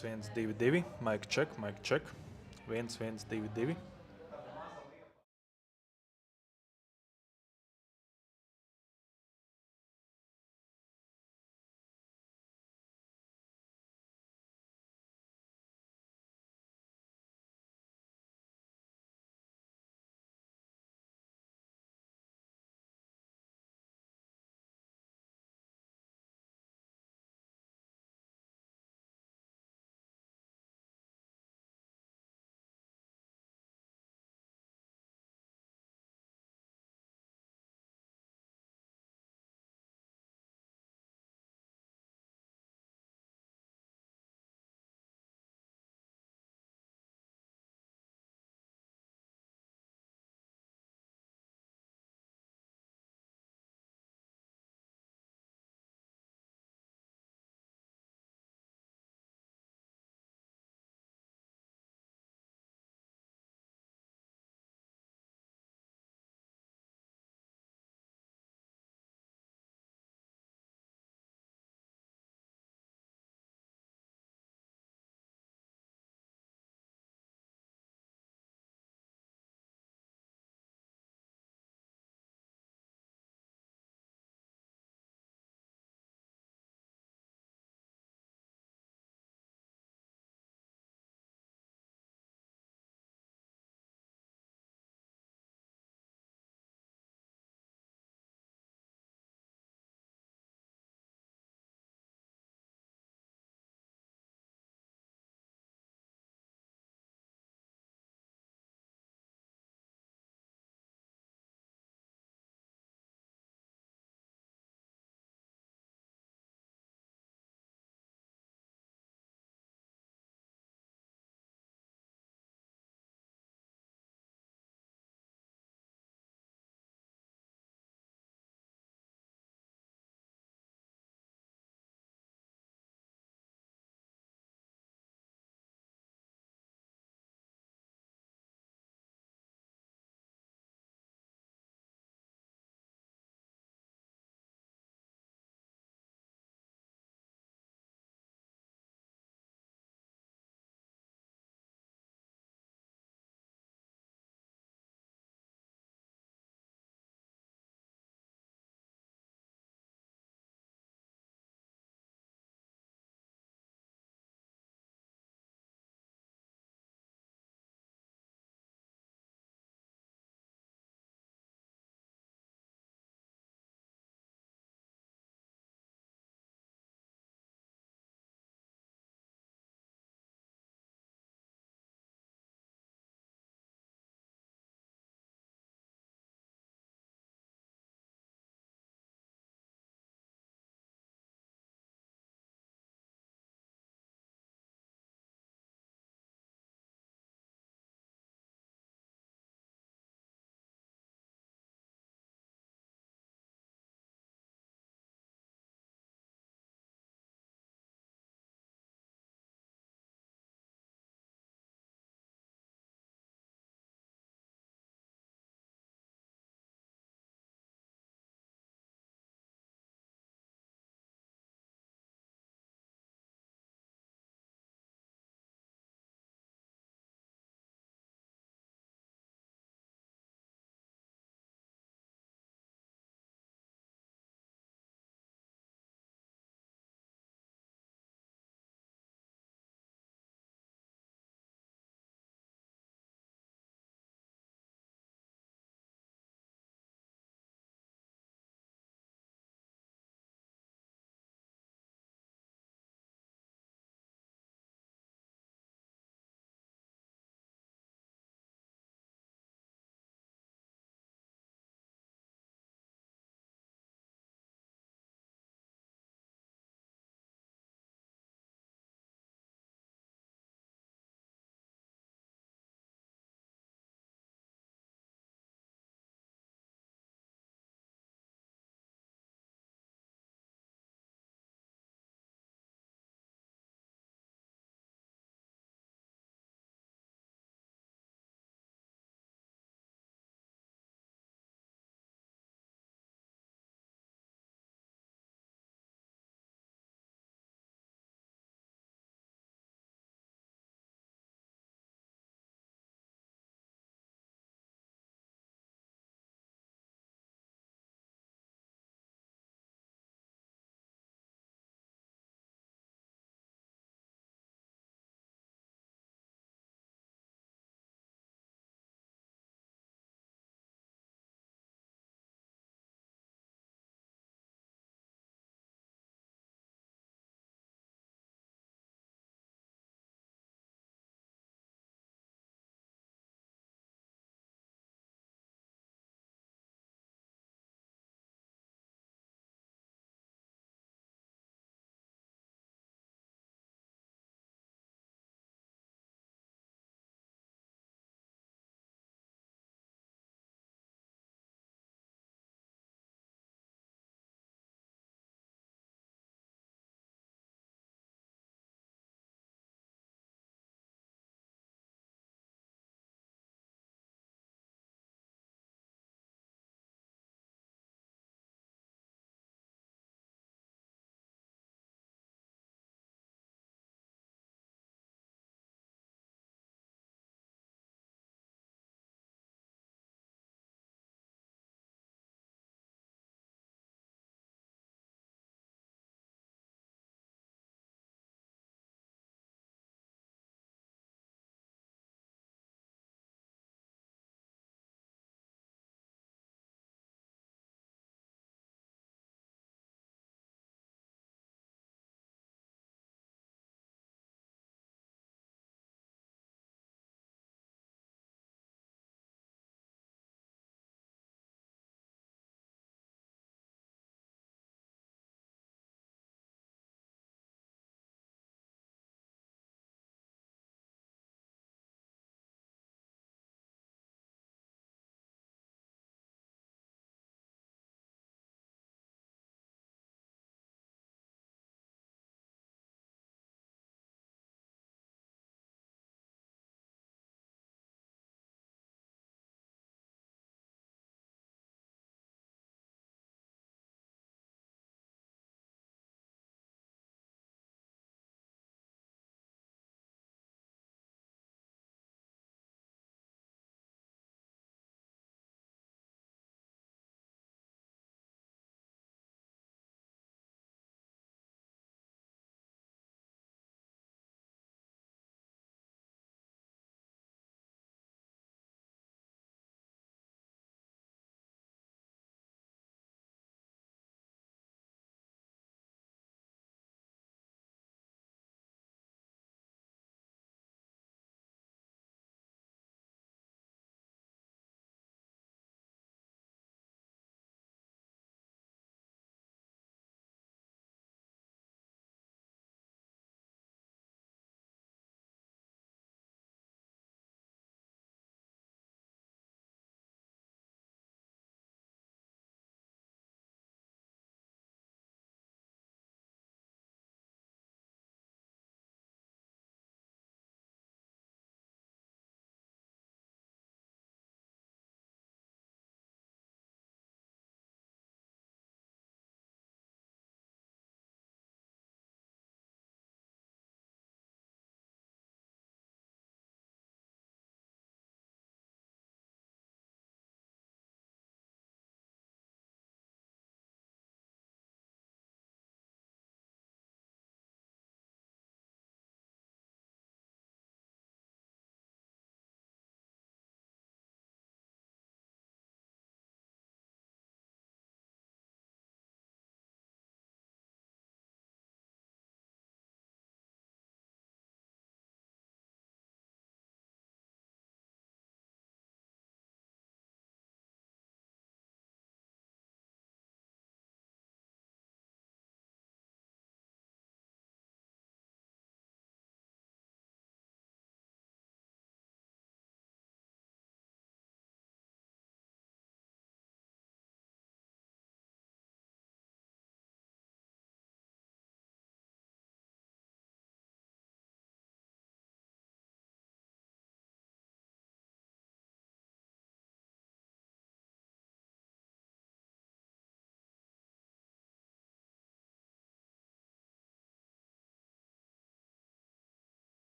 112, mic check, 1122.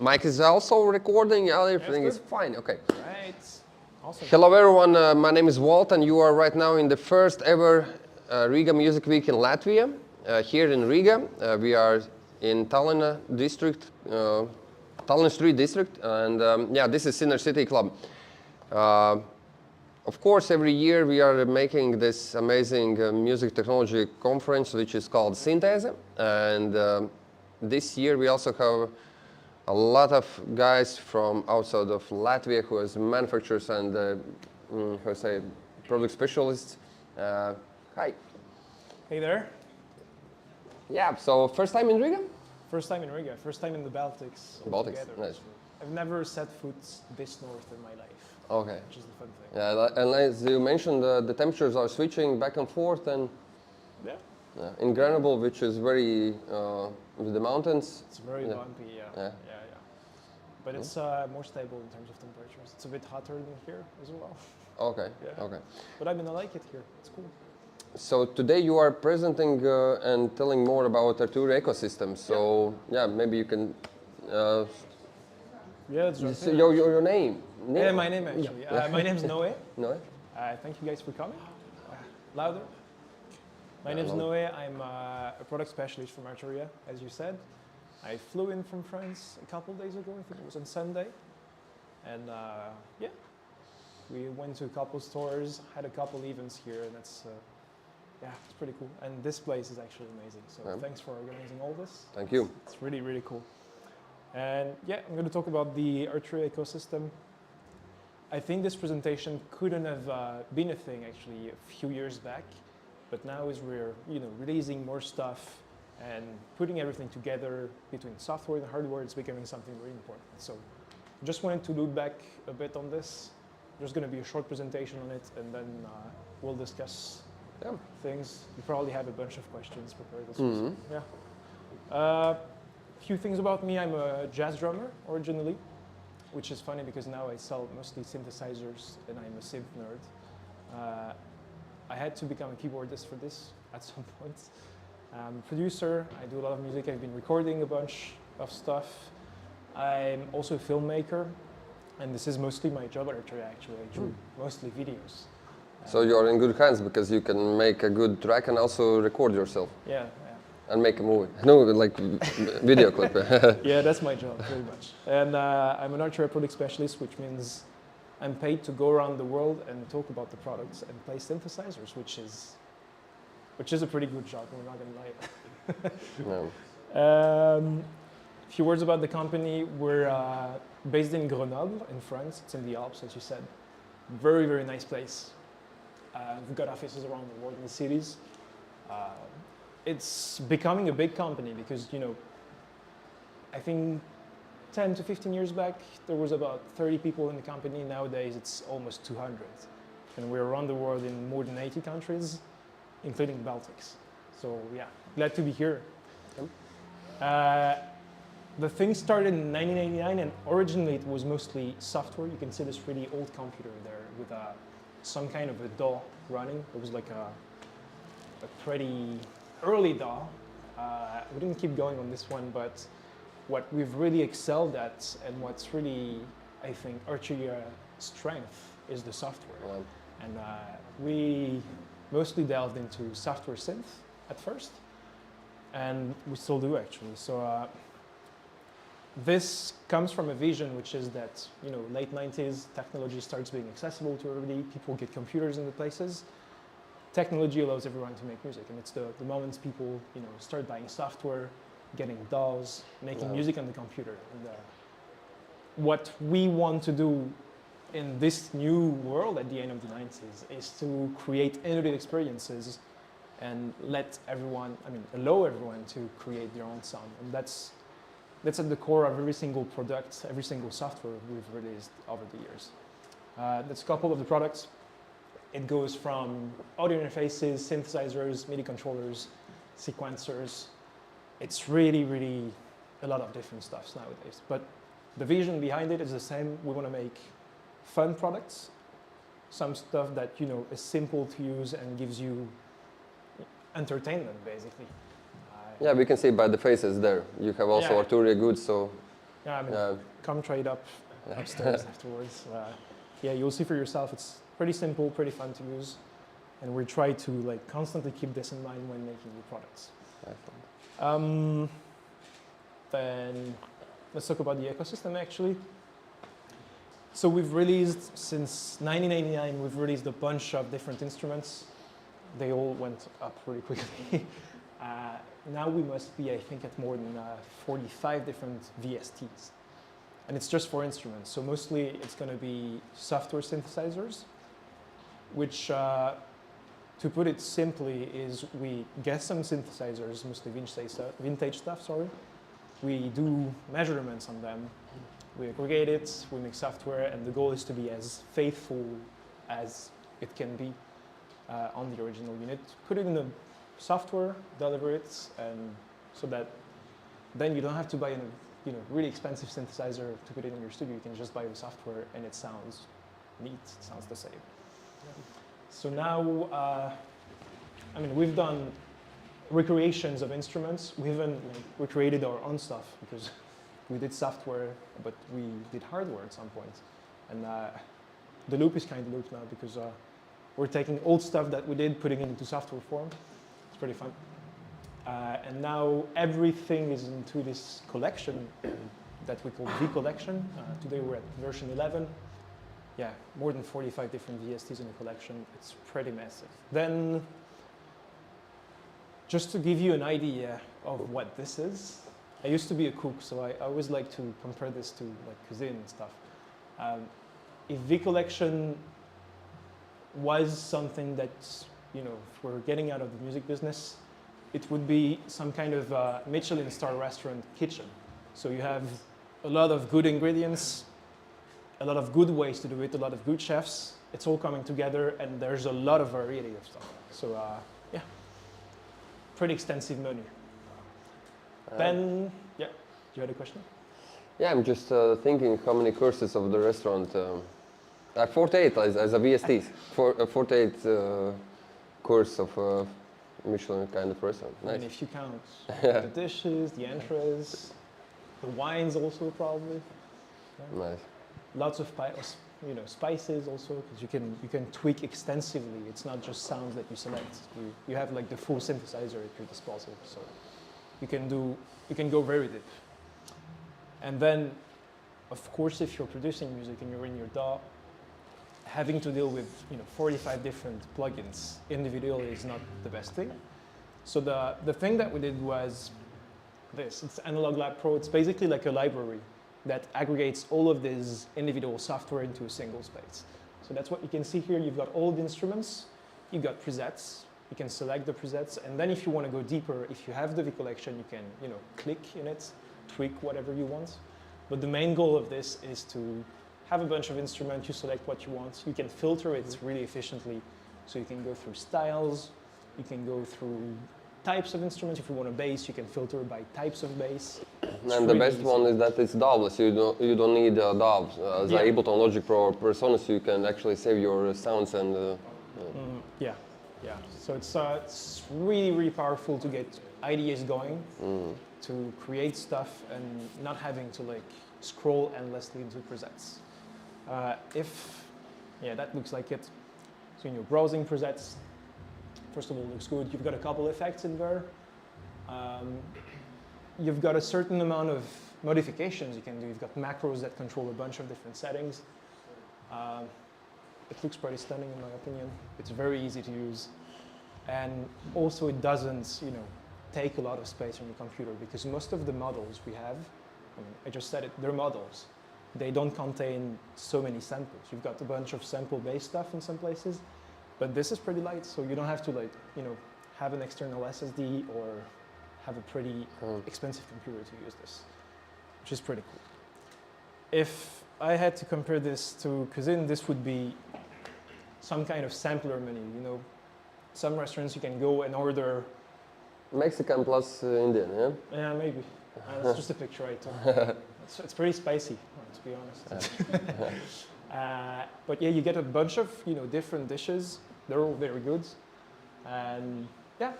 Mic is also recording, everything is fine, okay. Right, awesome. Hello everyone, my name is Walt and you are right now in the first ever Riga Music Week in Latvia. Here in Riga, we are in Tallinn district, Tallinn Street district, and this is Inner City Club. Of course, every year we are making this amazing music technology conference, which is called Sintēze, and this year we also have a lot of guys from outside of Latvia who is manufacturers and product specialists. Hi. Hey there. Yeah, so first time in Riga? First time in Riga, first time in the Baltics. Baltics, nice. I've never set foot this north in my life. Okay. Which is the fun thing. Yeah, and as you mentioned, the temperatures are switching back and forth, and in Grenoble, which is very with the mountains. It's very bumpy, yeah. But it's more stable in terms of temperatures. It's a bit hotter than here as well. Okay. Okay. But I like it here. It's cool. So today you are presenting and telling more about Arturia ecosystem. So maybe you can. It's your name. Yeah, my name actually. My name is Noe. Noe. Thank you guys for coming. Louder. My name is Noe. I'm a product specialist from Arturia, as you said. I flew in from France a couple days ago. I think it was on Sunday, and we went to a couple stores, had a couple events here, and it's pretty cool. And this place is actually amazing. So thanks for organizing all this. Thank you. It's really, really cool. And I'm going to talk about the Arturia ecosystem. I think this presentation couldn't have been a thing actually a few years back, but now as we're releasing more stuff and putting everything together between software and hardware, it's becoming something really important. So just wanted to look back a bit on this. There's going to be a short presentation on it, and then we'll discuss things. You probably have a bunch of questions prepared as well. A few things about me. I'm a jazz drummer originally, which is funny because now I sell mostly synthesizers and I'm a synth nerd. I had to become a keyboardist for this at some point. I'm a producer. I do a lot of music. I've been recording a bunch of stuff. I'm also a filmmaker, and this is mostly my job at Arturia actually. I do mostly videos. So you're in good hands because you can make a good track and also record yourself. Yeah. And make a movie. No, like video clip. Yeah, that's my job, pretty much. And I'm an Arturia product specialist, which means I'm paid to go around the world and talk about the products and play synthesizers, which is a pretty good job, we're not going to lie. A few words about the company. We're based in Grenoble, in France. It's in the Alps, as you said. Very, very nice place. We've got offices around the world in the cities. It's becoming a big company because, I think 10 to 15 years back, there was about 30 people in the company. Nowadays, it's almost 200. And we're around the world in more than 80 countries, including the Baltics. So glad to be here. The thing started in 1989, and originally it was mostly software. You can see this really old computer there with some kind of a DAW running. It was like a pretty early DAW. We didn't keep going on this one, but what we've really excelled at and what's really, I think, Arturia's strength is the software. And we mostly delved into software synth at first, and we still do actually. So this comes from a vision, which is that, late 90s, technology starts being accessible to everybody. People get computers in the places. Technology allows everyone to make music, and it's the moments people start buying software, getting DAWs, making music on the computer. And what we want to do in this new world at the end of the 90s is to create innovative experiences and allow everyone to create their own sound. And that's at the core of every single product, every single software we've released over the years. That's a couple of the products. It goes from audio interfaces, synthesizers, MIDI controllers, sequencers. It's really, really a lot of different stuff nowadays. But the vision behind it is the same. We want to make fun products, some stuff that is simple to use and gives you entertainment, basically. Yeah, we can see by the faces there. You have also Arturia goods, so Yeah, I mean, come try it up upstairs afterwards. Yeah, you'll see for yourself. It's pretty simple, pretty fun to use, and we try to like constantly keep this in mind when making new products. Then let's talk about the ecosystem actually. So we've released, since 1989, we've released a bunch of different instruments. They all went up really quickly. Now we must be, I think, at more than 45 different VSTs. And it's just for instruments. So mostly it's going to be software synthesizers, which, to put it simply, is we get some synthesizers, mostly vintage stuff, sorry. We do measurements on them. We aggregate it, we make software, and the goal is to be as faithful as it can be on the original unit. Put it in the software, deliver it, and so that then you don't have to buy a really expensive synthesizer to put it in your studio. You can just buy the software, and it sounds neat. It sounds the same. Yeah. So now, I mean, we've done recreations of instruments. We even recreated our own stuff because we did software, but we did hardware at some point. And the loop is kind of looped now because we're taking old stuff that we did, putting it into software form. It's pretty fun. And now everything is into this collection that we call V collection. Today we're at version 11. Yeah, more than 45 different VSTs in the collection. It's pretty massive. Then, just to give you an idea of what this is, I used to be a cook, so I always like to compare this to like cuisine and stuff. If V collection was something that, if we're getting out of the music business, it would be some kind of Michelin star restaurant kitchen. So you have a lot of good ingredients, a lot of good ways to do it, a lot of good chefs. It's all coming together, and there's a lot of variety of stuff. So yeah, pretty extensive menu. Then, yeah, do you have a question? Yeah, I'm just thinking how many courses of the restaurant. 48 as a VST. 48 course of Michelin kind of restaurant. Nice. I mean, if you count the dishes, the entrees, the wines also probably. Yeah. Nice. Lots of spices also, because you can tweak extensively. It's not just sounds that you select. You have like the full synthesizer at your disposal, so you can go very deep. And then, of course, if you're producing music and you're in your DAW, having to deal with 45 different plugins individually is not the best thing. So the thing that we did was this. It's Analog Lab Pro. It's basically like a library that aggregates all of this individual software into a single space. So that's what you can see here. You've got all the instruments, you've got presets, you can select the presets, and then if you want to go deeper, if you have the V collection, you can click in it, tweak whatever you want. But the main goal of this is to have a bunch of instruments, you select what you want, you can filter it really efficiently. So you can go through styles, you can go through types of instruments. If you want a bass, you can filter by types of bass. And the best one is that it's DAWless. You don't need DAWs. As Ableton, Logic Pro, or Personas, you can actually save your sounds and. Yeah. So it's really, really powerful to get ideas going, to create stuff, and not having to scroll endlessly into presets. That looks like it. So in your browsing presets, first of all, it looks good. You've got a couple effects in there. You've got a certain amount of modifications you can do. You've got macros that control a bunch of different settings. It looks pretty stunning in my opinion. It's very easy to use. And also it doesn't, take a lot of space on your computer, because most of the models we have, I just said it, they're models. They don't contain so many samples. You've got a bunch of sample-based stuff in some places, but this is pretty light, so you don't have to have an external SSD or have a pretty expensive computer to use this, which is pretty cool. If I had to compare this to cuisine, this would be some kind of sampler menu. Some restaurants you can go and order Mexican plus Indian, yeah? Yeah, maybe. It's just a picture I took. It's pretty spicy, to be honest. But yeah, you get a bunch of different dishes. They're all very good, and yeah,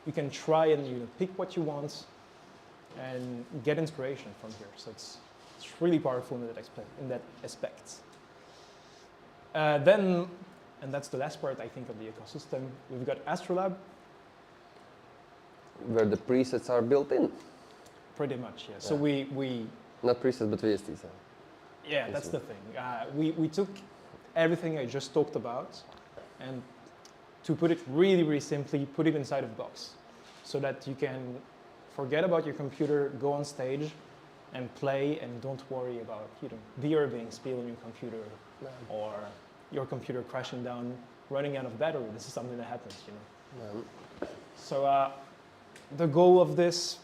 you can try and pick what you want and get inspiration from here. So really powerful in that aspect. Then, and that's the last part I think of the ecosystem, we've got Astrolab. Where the presets are built in. Pretty much, yeah. So we Not presets, but VSTs. yeah, that's the thing. We took everything I just talked about, and to put it really, really simply, put it inside of a box, so that you can forget about your computer, go on stage, and play, and don't worry about beer being spilled on your computer, or your computer crashing down, running out of battery. This is something that happens, So the goal of this,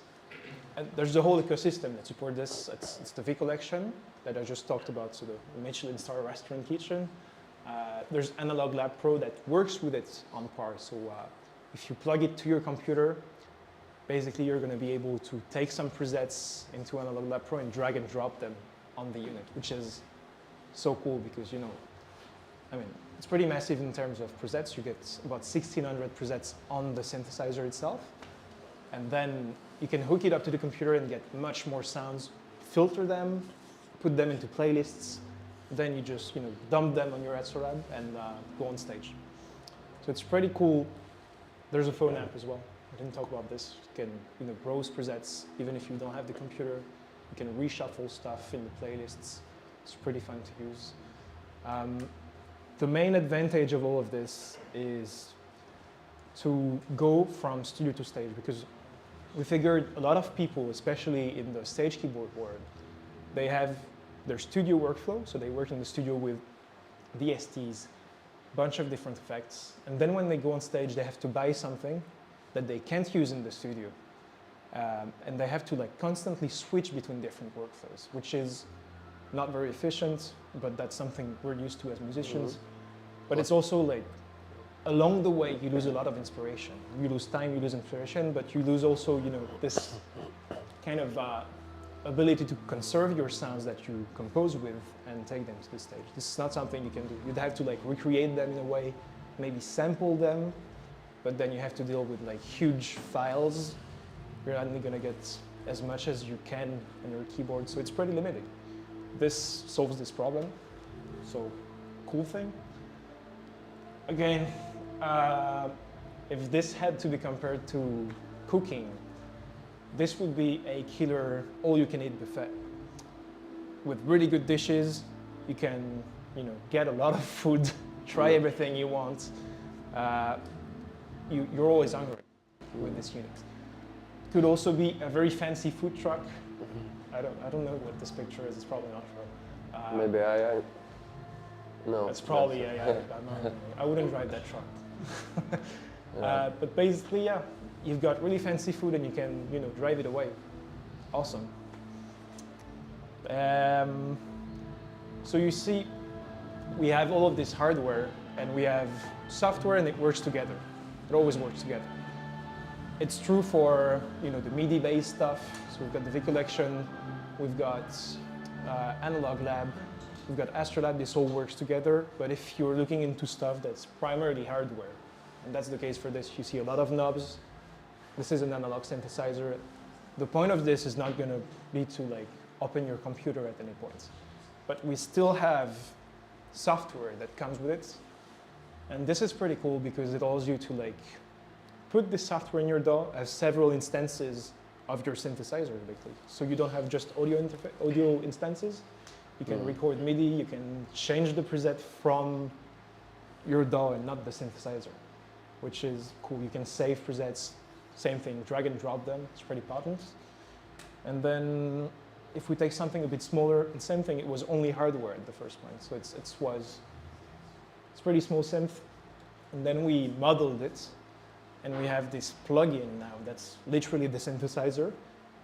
and there's the whole ecosystem that supports this. It's the V collection that I just talked about, so the Michelin star restaurant kitchen. There's Analog Lab Pro that works with it on par. So if you plug it to your computer, basically you're going to be able to take some presets into Analog Lab Pro and drag and drop them on the unit, which is so cool because, I mean, it's pretty massive in terms of presets. You get about 1,600 presets on the synthesizer itself. And then you can hook it up to the computer and get much more sounds, filter them, put them into playlists. Then you just dump them on your Astrolab and go on stage. So it's pretty cool. There's a phone app as well. I didn't talk about this. You can browse presets even if you don't have the computer. You can reshuffle stuff in the playlists. It's pretty fun to use. The main advantage of all of this is to go from studio to stage, because we figured a lot of people, especially in the stage keyboard world, they have their studio workflow, so they work in the studio with VSTs, a bunch of different effects, and then when they go on stage, they have to buy something that they can't use in the studio, and they have to constantly switch between different workflows, which is not very efficient, but that's something we're used to as musicians. But it's also along the way, you lose a lot of inspiration. You lose time, you lose inspiration, but you lose also, this kind of ability to conserve your sounds that you compose with and take them to the stage. This is not something you can do. You'd have to recreate them in a way, maybe sample them, but then you have to deal with huge files. You're only gonna get as much as you can on your keyboard, so it's pretty limited. This solves this problem, so cool thing. Again, if this had to be compared to cooking, this would be a killer all-you-can-eat buffet. With really good dishes, you can get a lot of food, try everything you want. You're always hungry with this unit. It could also be a very fancy food truck. I don't know what this picture is. It's probably not for. Maybe no. It's probably I wouldn't drive that truck. But basically, yeah, you've got really fancy food and you can drive it away. Awesome. So you see, we have all of this hardware and we have software, and it works together. It always works together. It's true for the MIDI-based stuff. So we've got the V collection, we've got Analog Lab, we've got Astrolab. This all works together. But if you're looking into stuff that's primarily hardware, and that's the case for this, you see a lot of knobs. This is an analog synthesizer. The point of this is not going to be to open your computer at any point, but we still have software that comes with it, and this is pretty cool because it allows you to put this software in your DAW as several instances of your synthesizer, basically. So you don't have just audio instances. You can record MIDI. You can change the preset from your DAW and not the synthesizer, which is cool. You can save presets. Same thing, drag and drop them. It's pretty potent. And then if we take something a bit smaller, and same thing, it was only hardware at the first point. So it's pretty small synth. And then we modeled it, and we have this plugin now that's literally the synthesizer.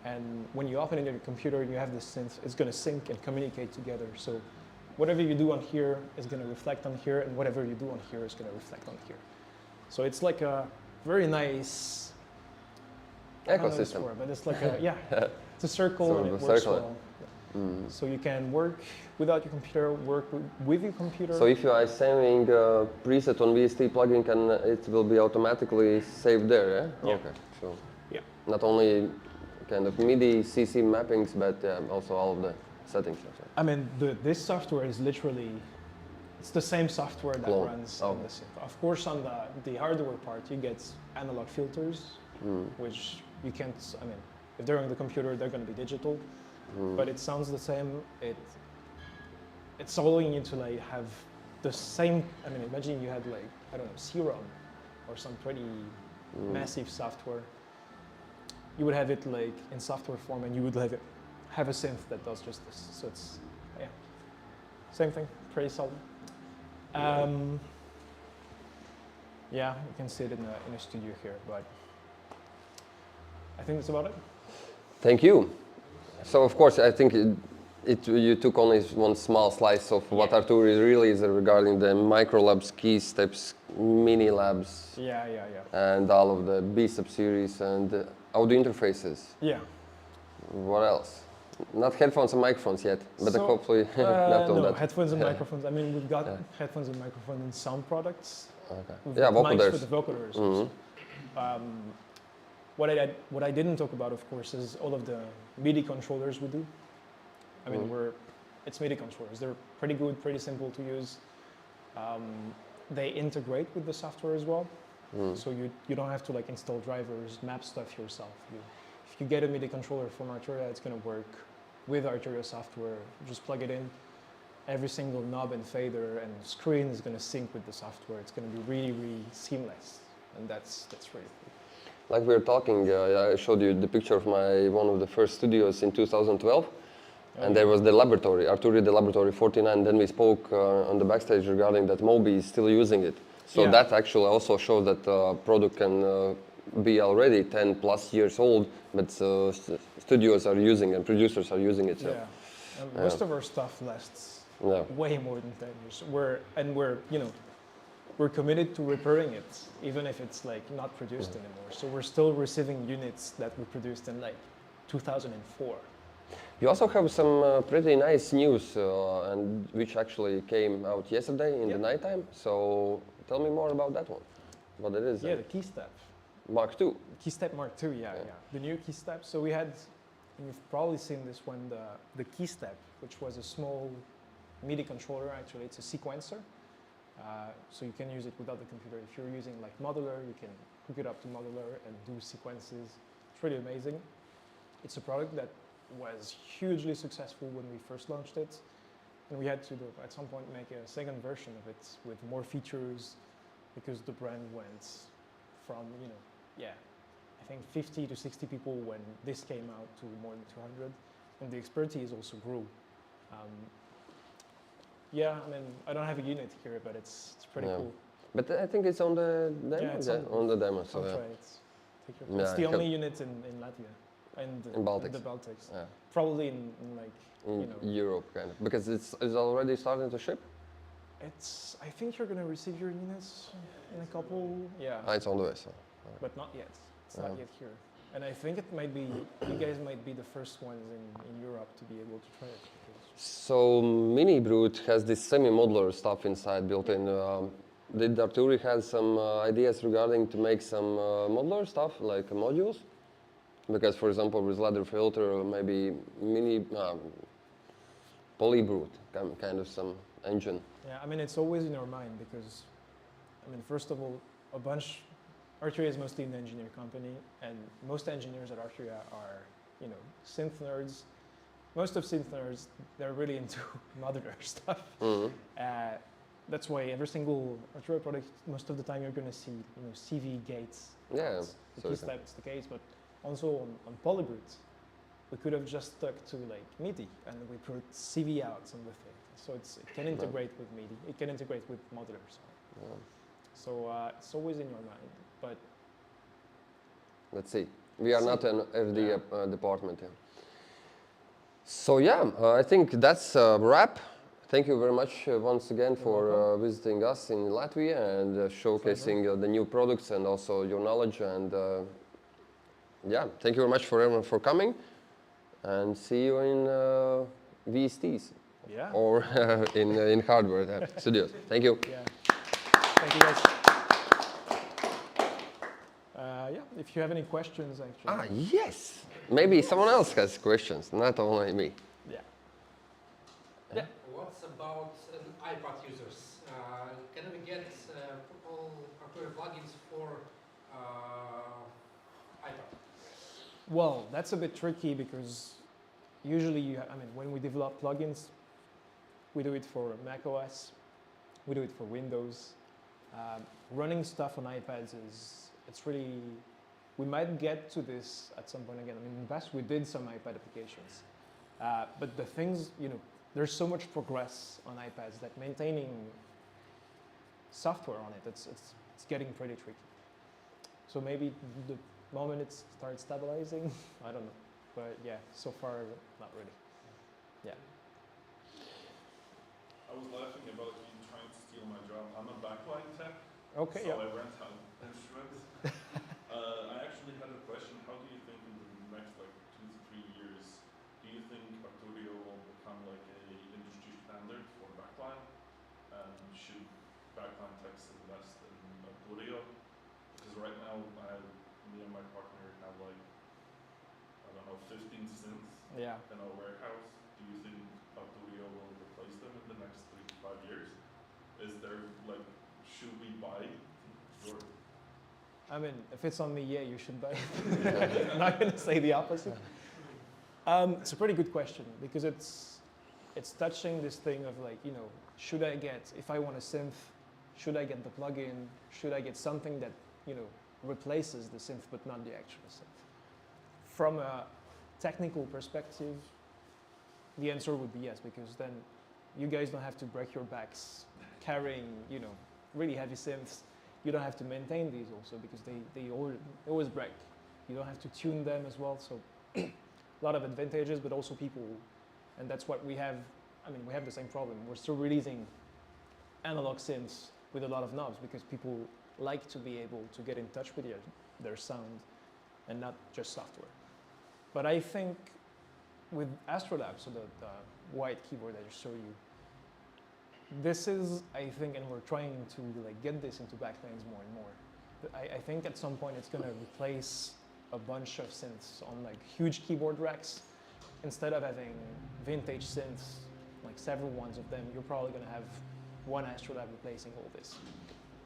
And when you open it in your computer and you have this synth, it's going to sync and communicate together. So whatever you do on here is going to reflect on here, and whatever you do on here is going to reflect on here. So it's like a very nice ecosystem. But it's like it's a circle, sort and of it a works circle. well. So you can work without your computer, work with your computer. So if you are saving a preset on VST plugin, it will be automatically saved there, yeah? Yeah. Okay, so yeah. not only kind of MIDI CC mappings, but also all of the settings. I mean, this software is literally, it's the same software that Clone. runs Oh. on the synth. Of course, on the hardware part, you get analog filters, which you can't, I mean, if they're on the computer, they're going to be digital, but it sounds the same. It's allowing you to like have the same, I mean, imagine you had like, I don't know, Serum or some pretty massive software. You would have it like in software form and you would have a synth that does just this. So it's, yeah, same thing, pretty solid. Yeah, you can see it in a studio here, but I think that's about it. Thank you. So of course, I think you took only one small slice of what Arturia really is regarding the micro labs, key steps, mini labs, and all of the B sub series and audio interfaces. Yeah. What else? Not headphones and microphones yet, but So, not on no, that. headphones and microphones. I mean, we've got headphones and microphones in some products. Okay. We've Yeah, got mics vocoders. for the vocoders. What I didn't talk about, of course, is all of the MIDI controllers we do. I mean, it's MIDI controllers. They're pretty good, pretty simple to use. They integrate with the software as well, so you don't have to like install drivers, map stuff yourself. If you get a MIDI controller from Arturia, it's going to work with Arturia software. You just plug it in. Every single knob and fader and screen is going to sync with the software. It's going to be really, really seamless, and that's really cool. Like we were talking, I showed you the picture of one of the first studios in 2012. And there was the laboratory, Arturia, the laboratory 49. Then we spoke on the backstage regarding that Moby is still using it. So that actually also shows that product can be already 10 plus years old, but studios are using and producers are using it. So. Yeah, and most of our stuff lasts way more than 10 years. We're committed to repairing it, even if it's like not produced anymore. So we're still receiving units that we produced in like 2004. You also have some pretty nice news, and which actually came out yesterday in the nighttime. So tell me more about that one. What it is? Yeah, the key step. Mark II. Key step Mark II. Yeah. The new key step. So we had, you've probably seen this one, the key step, which was a small MIDI controller. Actually, it's a sequencer. So you can use it without the computer. If you're using like Modular, you can hook it up to Modular and do sequences. It's really amazing. It's a product that was hugely successful when we first launched it, and we had to at some point make a second version of it with more features, because the brand went from I think 50 to 60 people when this came out to more than 200, and the expertise also grew. I mean, I don't have a unit here, but it's pretty cool. But I think it's on the demo. Yeah, it's on the demo. So I'll try it. It's the only unit in Latvia. And in Baltics. the Baltics. Yeah. Probably in Europe, kind of, because it's already starting to ship. I think you're gonna receive your units in a couple. Yeah. It's on the way, so. But not yet. It's not yet here. And I think it might be, you guys might be the first ones in Europe to be able to try it. So Mini Brute has this semi-modular stuff inside built in. Did Arturia have some ideas regarding to make some modular stuff like modules? Because, for example, with ladder filter, maybe mini polybrute, kind of some engine. Yeah, I mean, it's always in our mind because, I mean, first of all, Arturia is mostly an engineer company, and most engineers at Arturia are, synth nerds. Most of synth nerds, they're really into modular stuff. That's why every single Arturia product, most of the time you're going to see, CV gates. Yeah, the key step is the case, but also on polybrute, we could have just stuck to like MIDI and we put CV outs on the thing. So it can integrate with MIDI. It can integrate with modulars. So it's always in your mind. But let's see. We are not an FD department here. So I think that's a wrap. Thank you very much once again for visiting us in Latvia and showcasing the new products and also your knowledge. And thank you very much for everyone for coming. And see you in VSTs or in hardware studios. Thank you. Yeah. Thank you guys. If you have any questions, actually. Yes. Maybe someone else has questions, not only me. Yeah. Yeah. What's about iPad users? Can we get all Arturia plugins for iPad? Well, that's a bit tricky because usually, when we develop plugins, we do it for Mac OS, we do it for Windows. Running stuff on iPads it's really, we might get to this at some point again. In the past we did some iPad applications, but the things, there's so much progress on iPads that maintaining software on it, it's getting pretty tricky. So maybe the moment it starts stabilizing, I don't know. But yeah, so far, not really. Yeah. I was laughing about you trying to steal my job. I'm a backline tech, Okay, so yeah. I rent out instruments. I actually had a question. How do you think in the next 2 to 3 years, do you think Arturia will become like a industry standard for backline? And should backline techs invest in Arturia? Because right now, me and my partner have 15 synths Yeah. in our warehouse. Do you think Arturia will replace them in the next 3 to 5 years? Is there should we buy? Or If it's on me, yeah, you should buy it. I'm not going to say the opposite. It's a pretty good question because it's touching this thing of should I get, if I want a synth, should I get the plugin? Should I get something that, replaces the synth but not the actual synth? From a technical perspective, the answer would be yes, because then you guys don't have to break your backs carrying, really heavy synths. You don't have to maintain these also because they always break. You don't have to tune them as well. So a lot of advantages, but also people, and that's what we have. We have the same problem. We're still releasing analog synths with a lot of knobs because people like to be able to get in touch with their sound and not just software. But I think with Astrolab, so the white keyboard I just showed you, this is, I think, and we're trying to get this into backplanes more and more. I think at some point it's going to replace a bunch of synths on huge keyboard racks. Instead of having vintage synths, several ones of them, you're probably going to have one Astrolab replacing all this.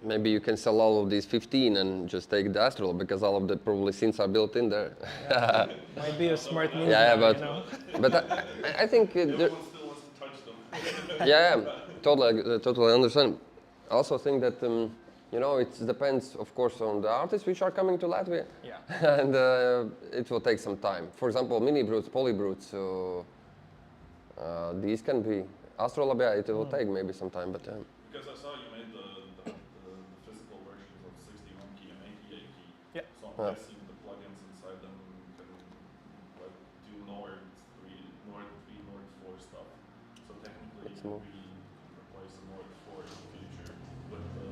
Maybe you can sell all of these 15 and just take the Astrolab because all of the probably synths are built in there. Yeah. Might be a smart move. Yeah, now, but I think everyone still wants to touch them. yeah, totally understand. I also think that it depends, of course, on the artists which are coming to Latvia. Yeah. And it will take some time. For example, mini brutes, poly brutes. So these can be Astrolab. Yeah, it will take maybe some time, but. Because I saw you made the physical versions of 61 key and 88 key. Yeah. So I'm guessing the plugins inside them can do Nord 3, Nord 4 stuff. So technically you can replace a Nord 4 in the future with the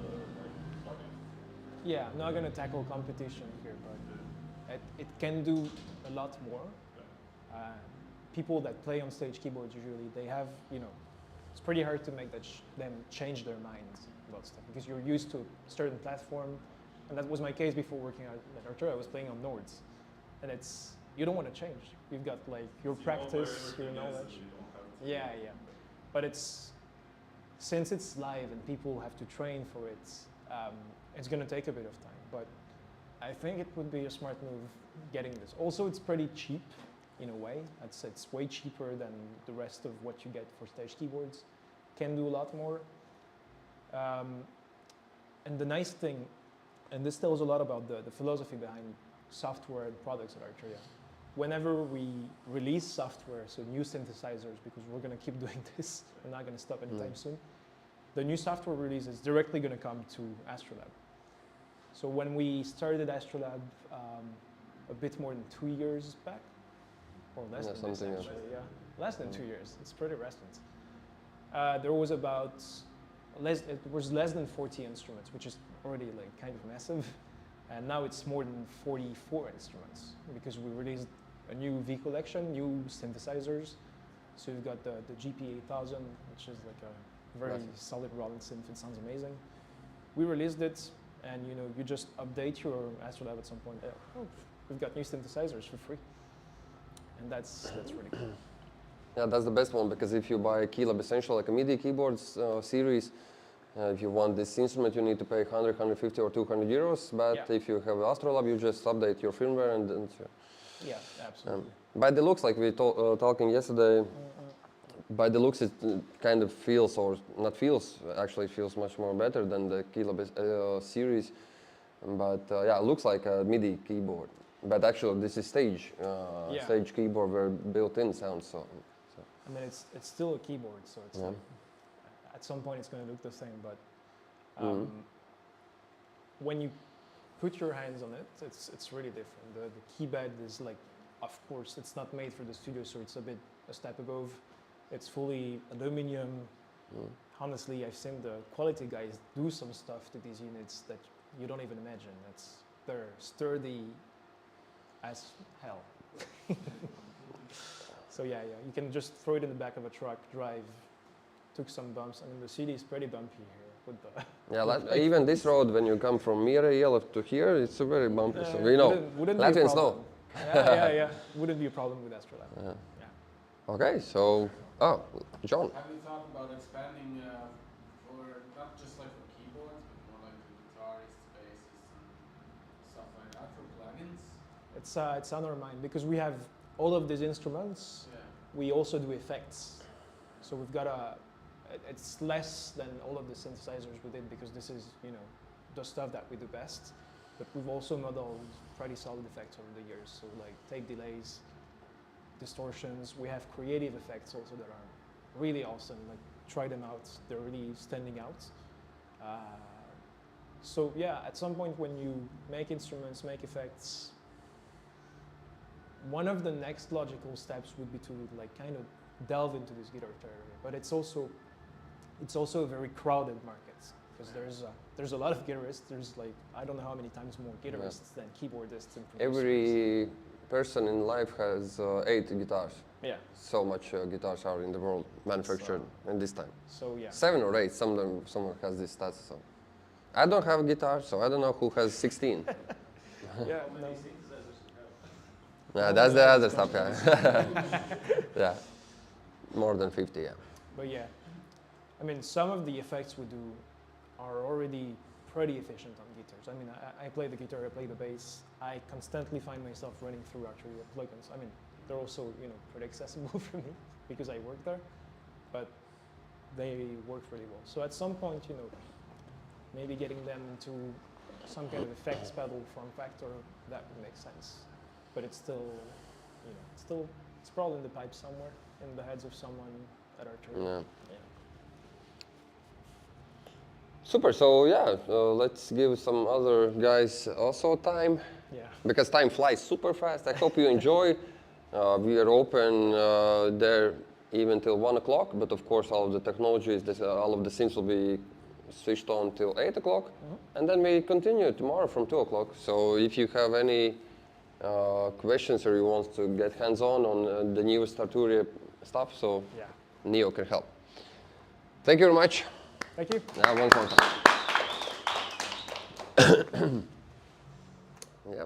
plugin. Yeah, I'm not going to tackle competition here, but it can do a lot more. Yeah. People that play on stage keyboards usually, they have, it's pretty hard to make them change their minds about stuff because you're used to a certain platform, and that was my case before working at Arturia. I was playing on Nords, and you don't want to change. You've got your practice, your knowledge. Yeah. But since it's live and people have to train for it, it's going to take a bit of time. But I think it would be a smart move getting this. Also, it's pretty cheap. In a way, it's way cheaper than the rest of what you get for stage keyboards. Can do a lot more. And the nice thing, and this tells a lot about the philosophy behind software and products at Arturia. Whenever we release software, so new synthesizers, because we're going to keep doing this, we're not going to stop anytime soon, the new software release is directly going to come to Astrolab. So when we started Astrolab a bit more than 2 years back, or less than this actually, less than 2 years. It's pretty recent. There was it was less than 40 instruments, which is already kind of massive. And now it's more than 44 instruments because we released a new V collection, new synthesizers. So you've got the GP8000, which is a very solid Rollins synth. It sounds amazing. We released it, and you just update your Astrolab at some point. We've got new synthesizers for free. And that's really cool. Yeah, that's the best one, because if you buy a Keylab Essential, like a MIDI keyboards series, if you want this instrument, you need to pay 100, 150 or 200 euros. But Yeah. if you have Astrolab, you just update your firmware and Yeah, absolutely. by the looks, like we talking yesterday, by the looks it kind of feels, or not feels, actually feels much more better than the Keylab series. But yeah, it looks like a MIDI keyboard. But actually, this is stage keyboard with built-in sound. So I mean, it's still a keyboard, so it's Yeah. like, at some point it's going to look the same. But when you put your hands on it, it's really different. The keypad is like, of course, it's not made for the studio, so it's a step above. It's fully aluminum. Honestly, I've seen the quality guys do some stuff to these units that you don't even imagine. They're sturdy as hell. So yeah, you can just throw it in the back of a truck, drive. Took some bumps. I mean, the city is pretty bumpy here with the. yeah, even this road, when you come from Mierajela to here, it's a very bumpy. So we know wouldn't be a Latvians problem. know. Yeah. Wouldn't be a problem with Astrolab. Yeah. Okay, so John. Have you thought about expanding for not just like for keyboards, but more like for guitarists, bassists, and stuff like that for plugins? It's on our mind because we have all of these instruments. Yeah. We also do effects. So we've got it's less than all of the synthesizers we did because this is, the stuff that we do best. But we've also modeled pretty solid effects over the years. So like tape delays, distortions. We have creative effects also that are really awesome. Like try them out. They're really standing out. So yeah, at some point when you make instruments, make effects, one of the next logical steps would be to like kind of delve into this guitar territory. But it's also a very crowded market because there's a lot of guitarists. There's like I don't know how many times more guitarists than keyboardists and producers. Every person in life has 8 guitars. Yeah. So much guitars are in the world manufactured in this time. So yeah. 7 or 8. Someone has this stats. So I don't have a guitar, so I don't know who has 16. Yeah. No. Yeah, that's the other stuff. Yeah. Yeah. More than 50. Yeah. But yeah, I mean, some of the effects we do are already pretty efficient on guitars. I mean, I play the guitar, I play the bass. I constantly find myself running through Arturia plugins. I mean, they're also, pretty accessible for me because I work there, but they work really well. So at some point, maybe getting them into some kind of effects pedal form factor, that would make sense. But it's still, it's probably in the pipe somewhere, in the heads of someone at Arturia. Yeah. Yeah. Super. So yeah, let's give some other guys also time. Yeah. Because time flies super fast. I hope you enjoy. We are open there even till 1 o'clock, but of course all of the technologies, all of the things will be switched on till 8 o'clock, and then we continue tomorrow from 2 o'clock. So if you have any questions or you want to get hands-on the newest Arturia stuff, so Yeah. Neo can help. Thank you very much. Thank you. One more. Yeah.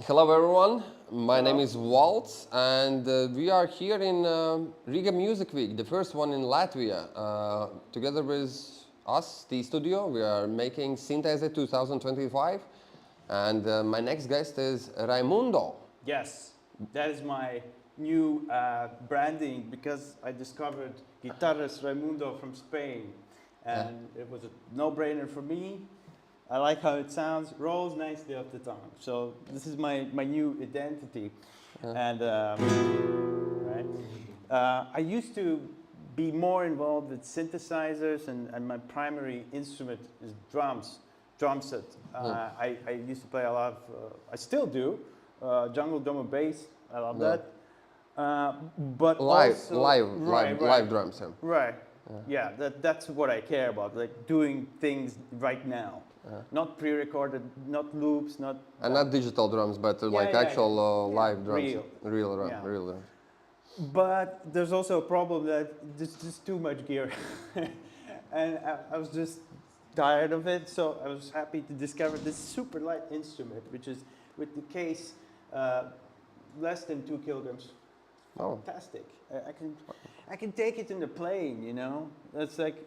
Hello everyone, my name is Waltz and we are here in Riga Music Week, the first one in Latvia. Together with us, the studio, we are making Sintēze 2025 and my next guest is Raimundo. Yes, that is my new branding because I discovered guitarist Raimundo from Spain and it was a no-brainer for me. I like how it sounds, rolls nicely off the tongue. So this is my new identity. And right. I used to be more involved with synthesizers and my primary instrument is drums, drum set. I used to play a lot of, I still do, jungle drum and bass, I love that. But live drums. Right. Yeah, that's what I care about, like doing things right now. Not pre-recorded, not loops, not... And not digital drums, but actual live drums. Real drums. But there's also a problem that there's just too much gear. And I was just tired of it, so I was happy to discover this super light instrument, which is, with the case, less than 2 kilograms. Fantastic. I can take it in the plane, you know? It's like,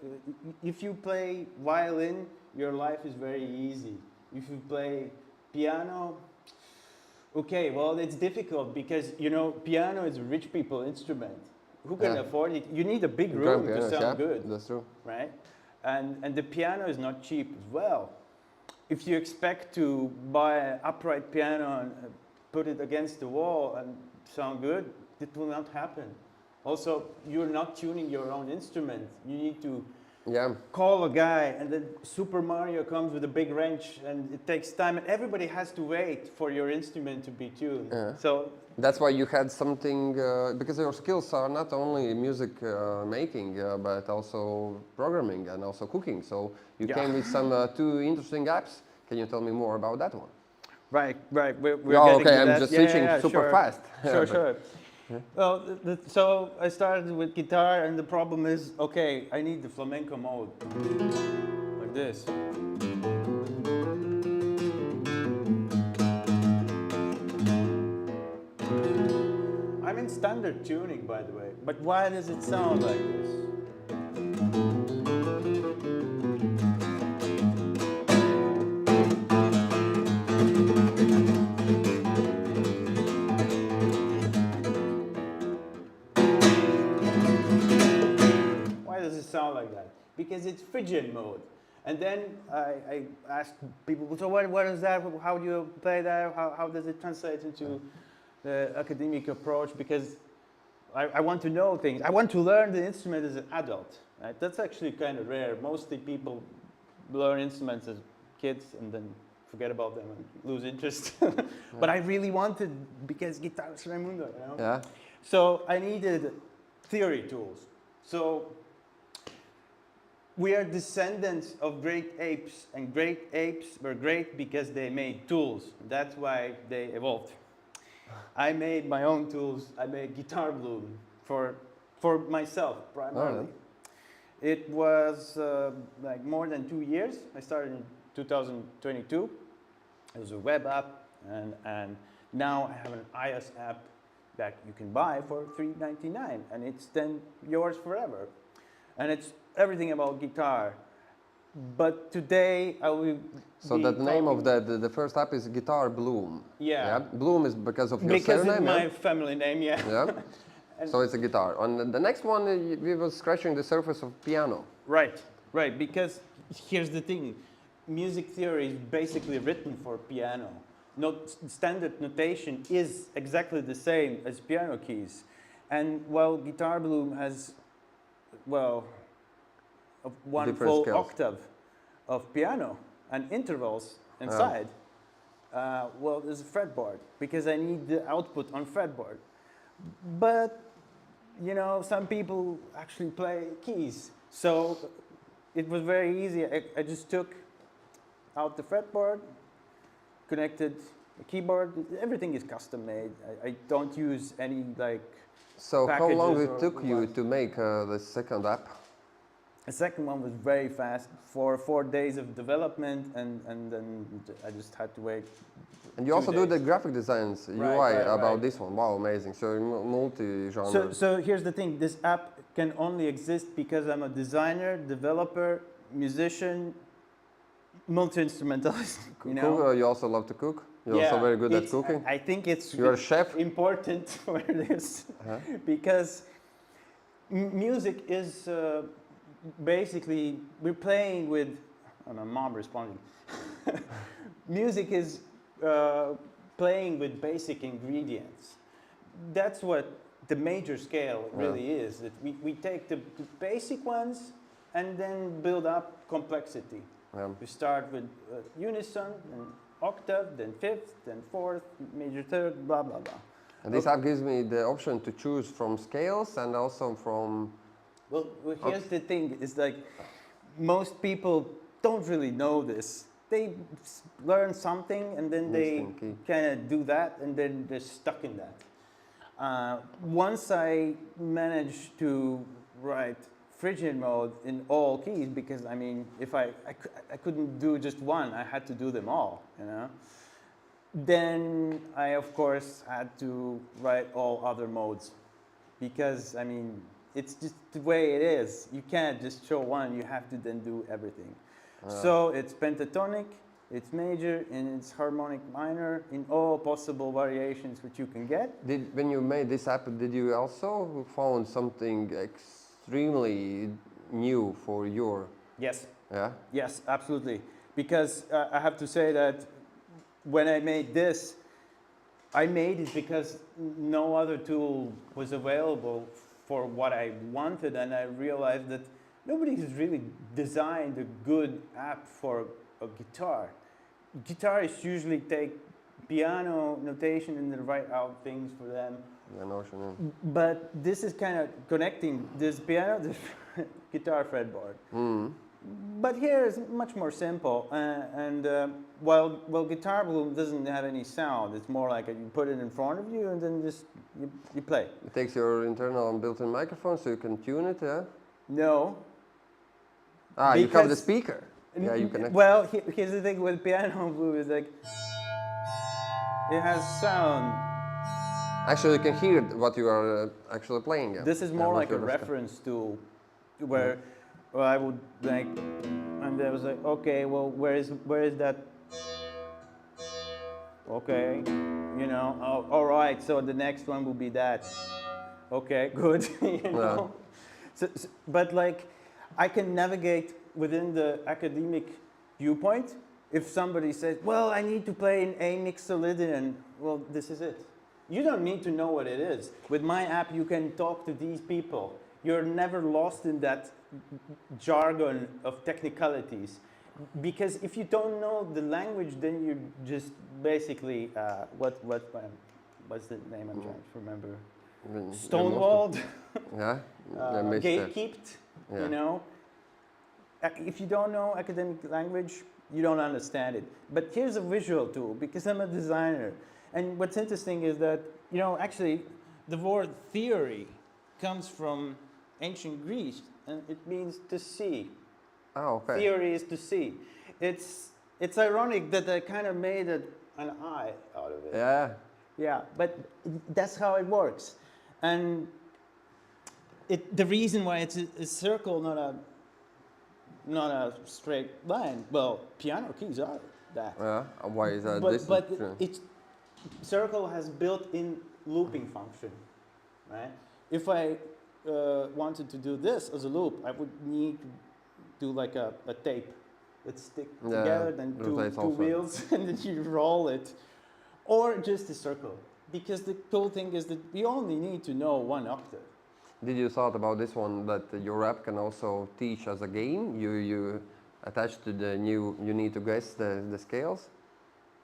if you play violin, your life is very easy. If you play piano, okay, well, it's difficult because, you know, piano is a rich people instrument. Who can afford it? You need a big room to sound good. That's true. Right? And the piano is not cheap as well. If you expect to buy an upright piano and put it against the wall and sound good, it will not happen. Also, you're not tuning your own instrument. You need to call a guy, and then Super Mario comes with a big wrench, and it takes time, and everybody has to wait for your instrument to be tuned. So that's why you had something, because your skills are not only music making, but also programming and also cooking. So you came with some 2 interesting apps. Can you tell me more about that one? Right. We're I'm just switching super fast. Sure. Well, so I started with guitar, and the problem is, okay, I need the flamenco mode, like this. I'm in standard tuning, by the way, but why does it sound like this? Sound like that because it's Phrygian mode. And then I asked people, so what is that? How do you play that? How does it translate into the academic approach? Because I want to know things. I want to learn the instrument as an adult. Right? That's actually kind of rare. Mostly people learn instruments as kids and then forget about them and lose interest. But I really wanted, because guitar is Raimundo, you know? Yeah. So I needed theory tools. So we are descendants of great apes, and great apes were great because they made tools. That's why they evolved. I made my own tools. I made Guitar Bloom for myself primarily. It was like more than 2 years. I started in 2022. It was a web app, and now I have an iOS app that you can buy for $3.99, and it's then yours forever. And it's everything about guitar. But today I will So the name of the first app is Guitar Bloom. Yeah. Bloom is because of your because surname. Because it's my family name, yeah. So it's a guitar. On the next one, we were scratching the surface of piano. Right. Because here's the thing. Music theory is basically written for piano. Standard notation is exactly the same as piano keys. And while Guitar Bloom has, well, one full octave of piano and intervals inside, well, there's a fretboard, because I need the output on fretboard. But, you know, some people actually play keys. So it was very easy. I just took out the fretboard, connected the keyboard. Everything is custom made. I don't use any, like, So how long it took you to make the second app? The second one was very fast, for 4 days of development, and then I just had to wait. And you 2 also do the days. graphic designs, UI Right, about right. this one. Wow, amazing. So multi-genre. So here's the thing, this app can only exist because I'm a designer, developer, musician, multi-instrumentalist, you know? You also love to cook? You're also very good at it's- cooking? I think it's You're a chef? important for this Huh? because music is basically, we're playing with, oh, my mom responding. Music is playing with basic ingredients. That's what the major scale really is. That we take the basic ones and then build up complexity. Yeah. We start with unison, then octave, then fifth, then fourth, major third, blah, blah, blah. And this app gives me the option to choose from scales and also from... Well, here's the thing, is like most people don't really know this. They learn something and then they Instinct key. kind of do that and then they're stuck in that. Once I managed to write Phrygian mode in all keys, because I mean, if I couldn't do just one, I had to do them all, you know. Then I, of course, had to write all other modes because, I mean, it's just the way it is. You can't just show one, you have to then do everything. So it's pentatonic, it's major, and it's harmonic minor in all possible variations which you can get. When you made this app, did you also found something extremely new for your... Yes. Yeah? Yes, absolutely. Because I have to say that when I made this, I made it because no other tool was available for what I wanted, and I realized that nobody has really designed a good app for a guitar. Guitarists usually take piano notation and then write out things for them. The notion, yeah. But this is kind of connecting this piano, this guitar fretboard. Mm. But here is much more simple. While Guitar Bloom doesn't have any sound, it's more like you put it in front of you and then just you play. It takes your internal and built-in microphone so you can tune it, yeah? No. Ah, you have the Because- speaker. Yeah, you connect. Well, here's the thing with Piano Blue is like, it has sound. Actually, you can hear what you are actually playing. Yeah. This is Yeah, more what like a you're listening. reference tool where I would like, and I was like, okay, well, where is that? Okay, you know, oh, all right, so the next one will be that. Okay, good, you know. But like, I can navigate within the academic viewpoint. If somebody says, well, I need to play in A mixolydian, well, this is it. You don't need to know what it is. With my app, you can talk to these people. You're never lost in that jargon of technicalities. Because if you don't know the language, then you're just basically, what's the name I'm trying to remember? Stonewalled, Yeah? Yeah, missed that. gatekeeped, Yeah. you know. If you don't know academic language, you don't understand it. But here's a visual tool, because I'm a designer. And what's interesting is that, you know, actually, the word theory comes from ancient Greece, and it means to see. Oh, okay. Theory is to see. It's ironic that I kind of made an eye out of it. Yeah. Yeah, but that's how it works. And the reason why it's a circle, not a straight line, well, piano keys are that. Yeah. Why is that? But it's circle has built-in looping function, right? If I wanted to do this as a loop, I would need to do like a tape. Let's stick Yeah, together, then two rotates also. wheels, and then you roll it. Or just a circle. Because the cool thing is that you only need to know one octave. Did you thought about this one, that your app can also teach as a game? You attach to the new, you need to guess the scales?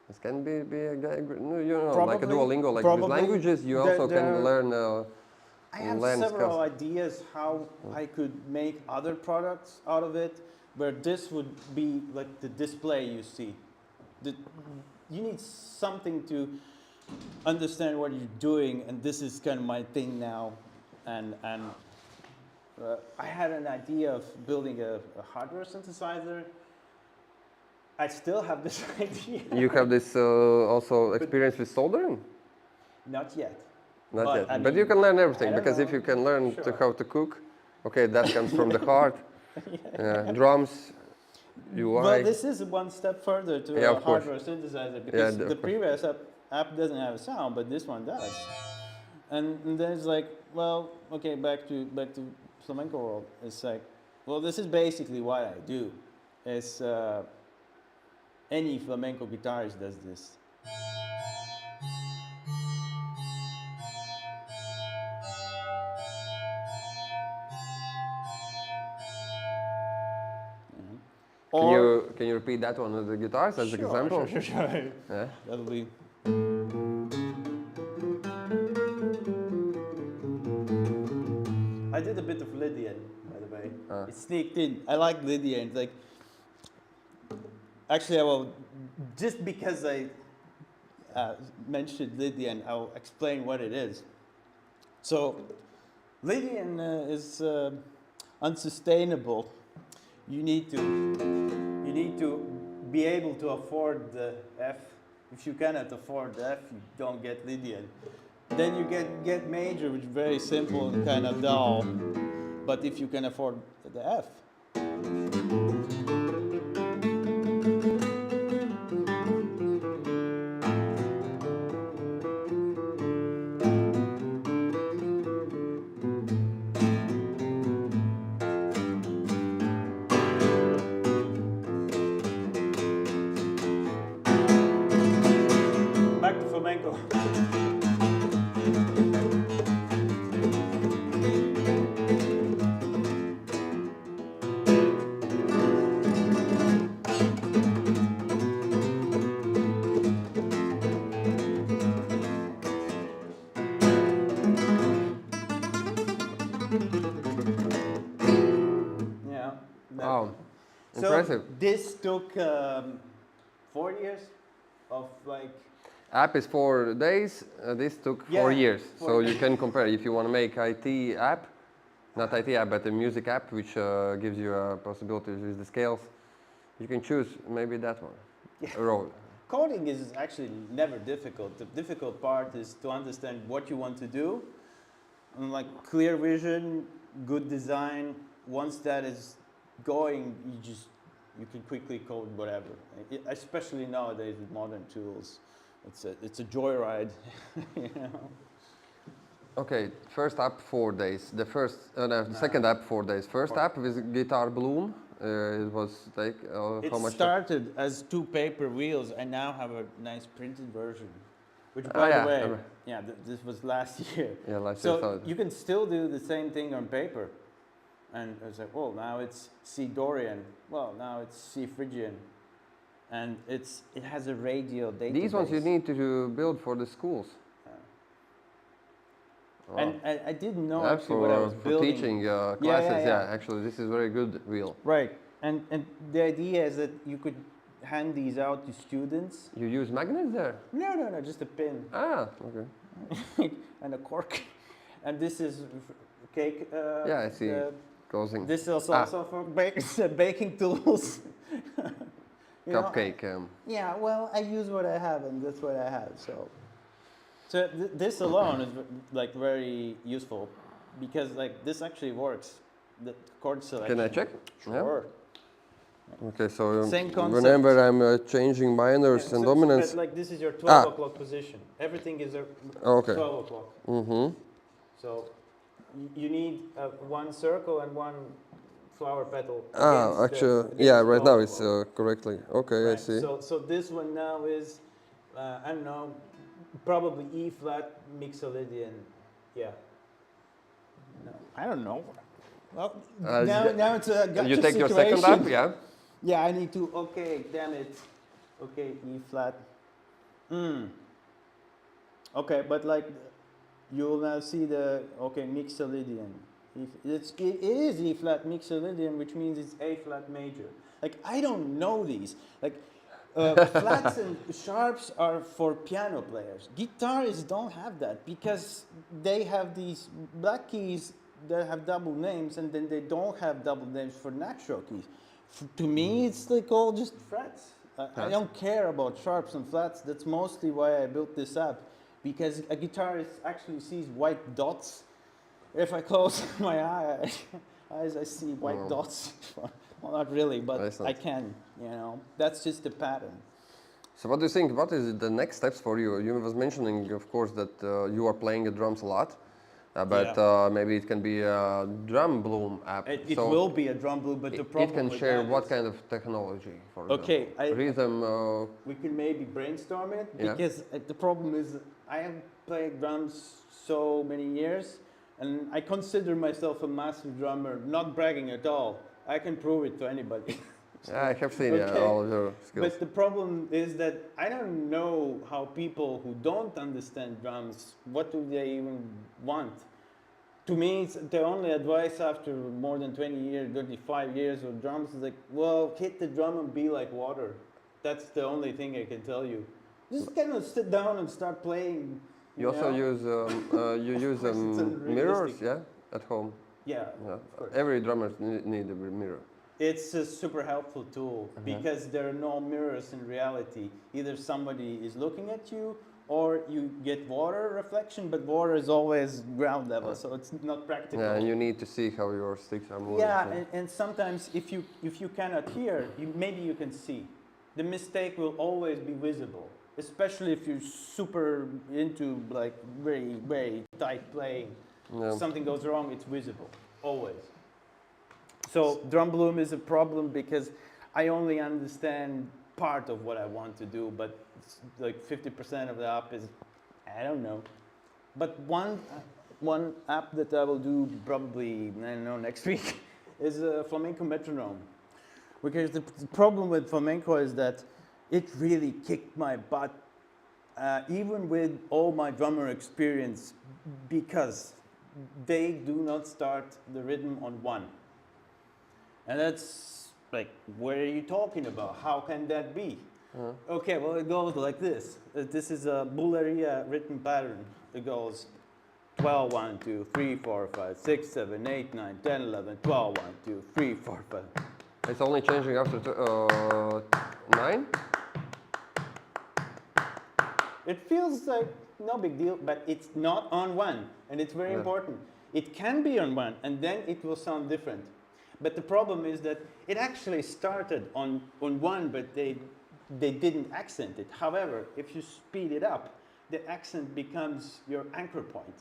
This can be a, you know, like a Duolingo, like with languages, you also can learn I have learn several skills. ideas how I could make other products out of it, where this would be like the display you see. You need something to understand what you're doing, and this is kind of my thing now. And I had an idea of building a hardware synthesizer. I still have this idea. You have this also experience with soldering? Not yet. Not But, yet. I But mean, you can learn I everything, don't because if know. you can learn Sure. how to cook, okay, that comes from the heart. Drums, UI. Well, this is one step further to Yeah, a of course. hardware synthesizer, because of the course. previous app doesn't have a sound, but this one does. And then it's like, well, okay, back to flamenco world. It's like, well, this is basically what I do. It's any flamenco guitarist does this. Can you repeat that one with the guitars as an example? Sure. Yeah. That'll be. I did a bit of Lydian, by the way. It sneaked in. I like Lydian. It's like, actually, I will, just because I mentioned Lydian, I'll explain what it is. So, Lydian is unsustainable. You need to be able to afford the F. If you cannot afford the F, you don't get Lydian. Then you get major, which is very simple and kind of dull. But if you can afford the F. Back to flamenco. Yeah. Wow. So Impressive. this took 4 years of like. App is 4 days. This took 4 Yeah, years. 4 So you can compare. If you want to make IT app, not IT app, but a music app, which gives you possibilities with the scales, you can choose maybe that one. Road. Coding is actually never difficult. The difficult part is to understand what you want to do, and like clear vision, good design. Once that is going, you can quickly code whatever. Especially nowadays with modern tools, it's a joyride. You know? Okay, first app 4 days. The second app 4 days. First app with Guitar Bloom. It was like how much? It started as 2 paper wheels. I now have a nice printed version, which, by the way, this was last year. Yeah, last So year. you can still do the same thing on paper, and it's like, oh, now it's C Dorian. Well, now it's C Phrygian, and it has a radial database. These ones you need to build for the schools. Wow. And I didn't know Yeah, actually what I was for building. teaching classes, yeah. actually, this is very good wheel. Right, and the idea is that you could hand these out to students. You use magnets there? No, just a pin. Ah, okay. And a cork. And this is cake. Yeah, I see. Closing. This is also for baking tools. You know, Cupcake. yeah, well, I use what I have, and that's what I have. So this alone is like very useful, because like this actually works. The chord selection. Can I check? Sure. Yeah. Okay, so Same concept. whenever I'm changing minors and So dominants. but like this is your 12 o'clock position. Everything is Okay. 12 o'clock. Mm-hmm. So you need one circle and one flower petal. Actually, yeah, right now it's correctly. Okay, I see. So this one now is, I don't know, probably E flat mixolydian. Yeah. No, I don't know. Well, now it's a gotcha You take your situation. second app, yeah? Yeah, I need to, okay, damn it. Okay, E flat. Okay, but like, you'll now see the, okay, mixolydian. It is E flat mixolydian, which means it's A flat major. Like, I don't know these. Like, flats and sharps are for piano players. Guitarists don't have that, because they have these black keys that have double names, and then they don't have double names for natural keys. To me, it's like all just frets. I don't care about sharps and flats. That's mostly why I built this app, because a guitarist actually sees white dots. If I close my eyes, I see white dots. Well, not really, but I can, you know. That's just the pattern. So what do you think? What is the next steps for you? You was mentioning, of course, that you are playing the drums a lot, but maybe it can be a drum bloom app. It will be a drum bloom, but the problem it can with share that what is, kind of technology, for okay, example? Rhythm. we can maybe brainstorm it, Yeah. because the problem is I have played drums so many years, and I consider myself a master drummer, not bragging at all. I can prove it to anybody. Yeah, I have seen Okay. all of your skills. But the problem is that I don't know how people who don't understand drums, what do they even want? To me, it's the only advice after more than 20 years, 35 years of drums is like, well, hit the drum and be like water. That's the only thing I can tell you. Just kind of sit down and start playing. You also know? use Course, it's mirrors, unrealistic. yeah, at home. Yeah, Yeah. of course. Every drummer need a mirror. It's a super helpful tool because there are no mirrors in reality. Either somebody is looking at you or you get water reflection, but water is always ground level, so it's not practical. Yeah, and you need to see how your sticks are moving. Yeah, so. and sometimes if you cannot hear, maybe you can see. The mistake will always be visible, especially if you're super into like very, very tight playing. Yeah. Something goes wrong, it's visible, always. So drum bloom is a problem because I only understand part of what I want to do, but it's like 50% of the app is, I don't know. But one app that I will do probably, I don't know, next week is a flamenco metronome. Because the problem with flamenco is that it really kicked my butt, even with all my drummer experience, because they do not start the rhythm on one. And that's like, what are you talking about? How can that be? Okay, well, it goes like this. This is a Bulgaria written pattern. It goes 12, 1, 2, 3, 4, 5, 6, 7, 8, 9, 10, 11, 12, 1, 2, 3, 4, 5. It's only changing after 9? It feels like no big deal, but it's not on one, and it's very important. It can be on one, and then it will sound different. But the problem is that it actually started on one, but they didn't accent it. However, if you speed it up, the accent becomes your anchor point.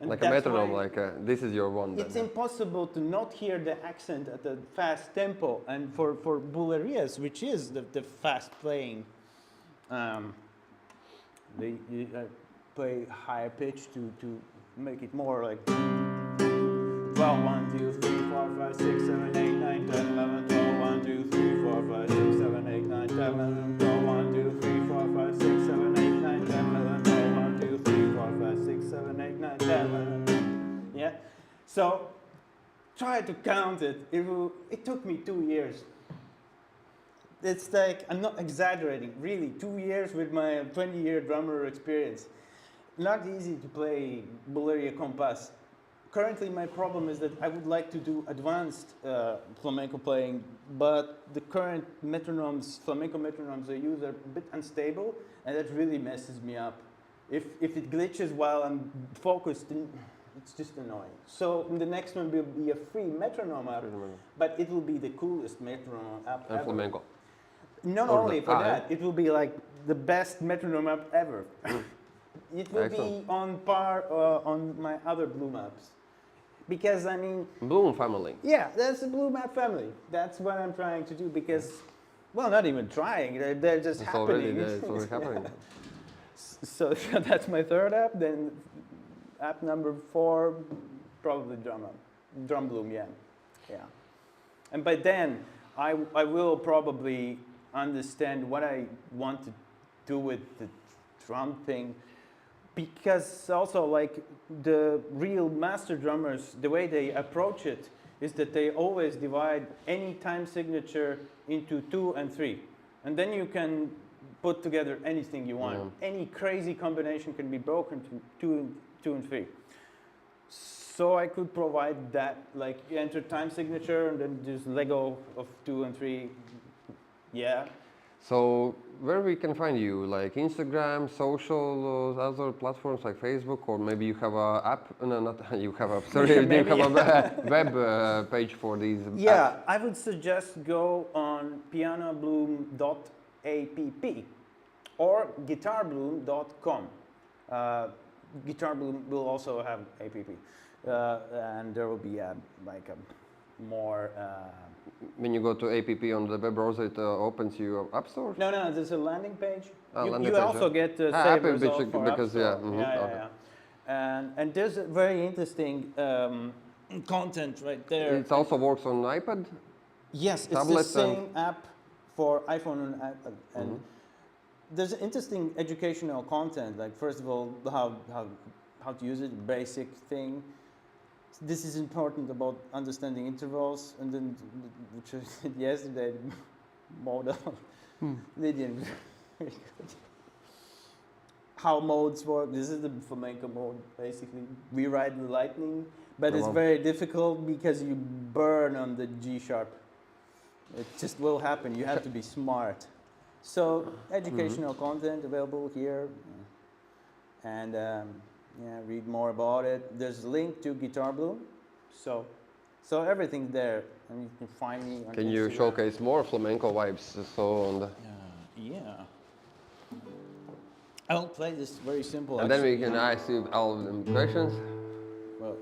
And Like a metronome, like this is your one. It's then. impossible to not hear the accent at a fast tempo. And for Bulgarias, which is the fast playing, they play higher pitch to make it more like 12, 1, 2, 3, 4, 5, 6, 7, 8, 9, 10, 11, 12, 1, 2, 3, 4, 5, 6, 7, 8, 9, 10, 11, 12, 1, 2, 3, 4, 5, 6, 7, 8, 9, 10, 11, 12, 1, 2, 3, 4, 5, 6, 7, 8, 9, 10, 11. Yeah? So try to count it. It took me 2 years. It's like, I'm not exaggerating, really, 2 years with my 20-year drummer experience. Not easy to play Bulgaria Compass. Currently, my problem is that I would like to do advanced flamenco playing, but the current metronomes, flamenco metronomes I use are a bit unstable, and that really messes me up. If it glitches while I'm focused, it's just annoying. So the next one will be a free metronome app, but it will be the coolest metronome app And ever. flamenco. Not Or only the- for that, it will be like the best metronome app ever. It will Excellent. be on par on my other Bloom apps. Because, I mean, Bloom family. yeah, that's the Bloom app family. That's what I'm trying to do because, well, not even trying, they're just It's happening. already there, it's already happening. So that's my third app. Then app number 4, probably Drum Bloom, yeah. And by then, I will probably understand what I want to do with the drum thing, because also like the real master drummers, the way they approach it is that they always divide any time signature into 2 and 3. And then you can put together anything you want. Any crazy combination can be broken to 2 and 3. So I could provide that, like you enter time signature and then just Lego of 2 and 3. Yeah. So where we can find you, like Instagram, social, other platforms like Facebook, or maybe you have a app? No, not you have a. Sorry, you have a web page for these. Yeah, apps. I would suggest go on pianobloom.app or guitarbloom.com. Guitar Bloom will also have app, and there will be like a more. When you go to app on the web browser, it opens you app store. No, there's a landing page. Landing you page, also yeah. get save app results page, for because App Store. yeah, Yeah. And there's a very interesting content right there. It also works on iPad. Yes, it's the tablet same app for iPhone and iPad. And there's interesting educational content. Like first of all, how to use it, basic thing. This is important about understanding intervals, and then which I did yesterday, Modal. Lydian, very good. How modes work. This is the flamenco mode, basically. We ride the lightning, but it's very difficult because you burn on the G sharp. It just will happen. You have to be smart. So educational content available here, and read more about it. There's a link to Guitar Bloom, so everything's there, and you can find me on Can you Instagram. showcase more flamenco vibes? So on the. Yeah. I'll play this very simple. And then we can ask you all of the questions. Well,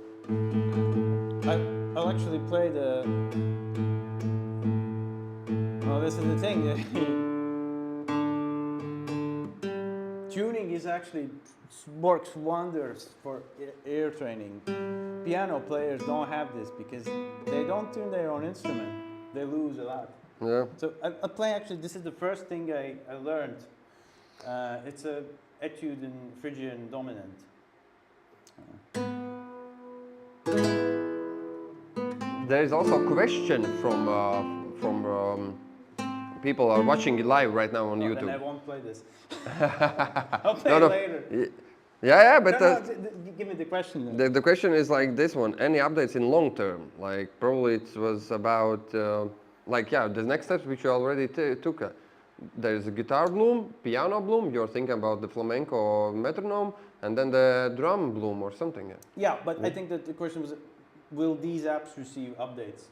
I'll actually play the. Oh, this is the thing. Tuning is actually works wonders for ear training. Piano players don't have this because they don't tune their own instrument. They lose a lot. Yeah. So I play actually, this is the first thing I learned. It's a etude in Phrygian dominant. There is also a question from people are watching it live right now on YouTube. Then I won't play this. I'll play it later. Yeah, but Give me the question. Then. the question is like this one: any updates in long term? Like probably it was about the next steps which you already took. There's a guitar bloom, piano bloom. You're thinking about the flamenco metronome, and then the drum bloom or something. Yeah, but I think that the question was, will these apps receive updates?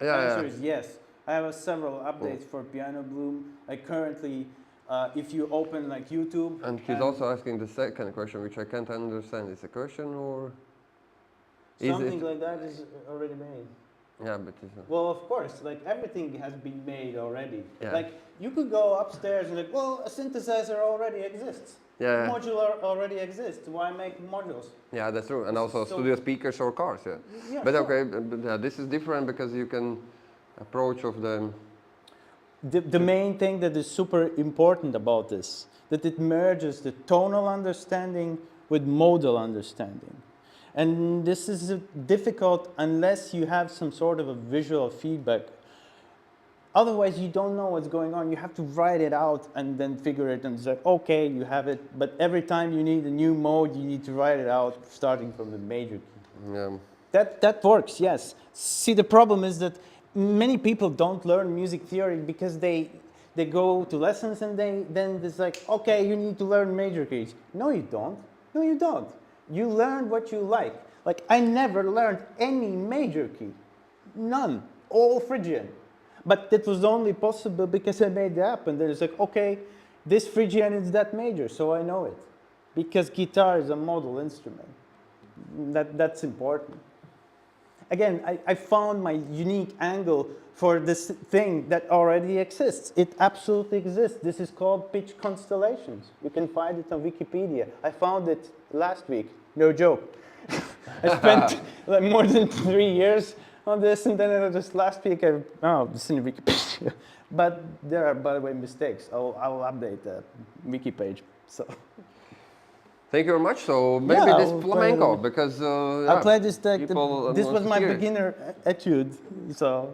Yeah. The answer is yes. I have several updates for Piano Bloom. Like currently, if you open like YouTube. And he's also asking the second question, which I can't understand. Is a question or? Something like that is already made. Yeah, but it's not. Well, of course, like everything has been made already. Yeah. Like you could go upstairs and like, well, a synthesizer already exists. Yeah. Modular already exists. Why make modules? Yeah, that's true. And also studio speakers or cars, yeah. But sure. okay, this is different because you can approach of the... The main thing that is super important about this, that it merges the tonal understanding with modal understanding. And this is difficult unless you have some sort of a visual feedback. Otherwise, you don't know what's going on. You have to write it out and then figure it and say, okay, you have it. But every time you need a new mode, you need to write it out starting from the major key. Yeah. That works, yes. See, the problem is that many people don't learn music theory because they go to lessons and then it's like, okay, you need to learn major keys. No, you don't. No, you don't. You learn what you like. Like, I never learned any major key. None. All Phrygian. But that was only possible because I made the app and then it's like, okay, this Phrygian is that major, so I know it. Because guitar is a modal instrument. That's important. Again, I found my unique angle for this thing that already exists. It absolutely exists. This is called pitch constellations. You can find it on Wikipedia. I found it last week. No joke. I spent like more than 3 years on this, and then just last week, this is in Wikipedia. But there are, by the way, mistakes. I'll update the wiki page. So. Thank you very much. So maybe this flamenco, because I'll play this. This was my hear it. beginner etude. So.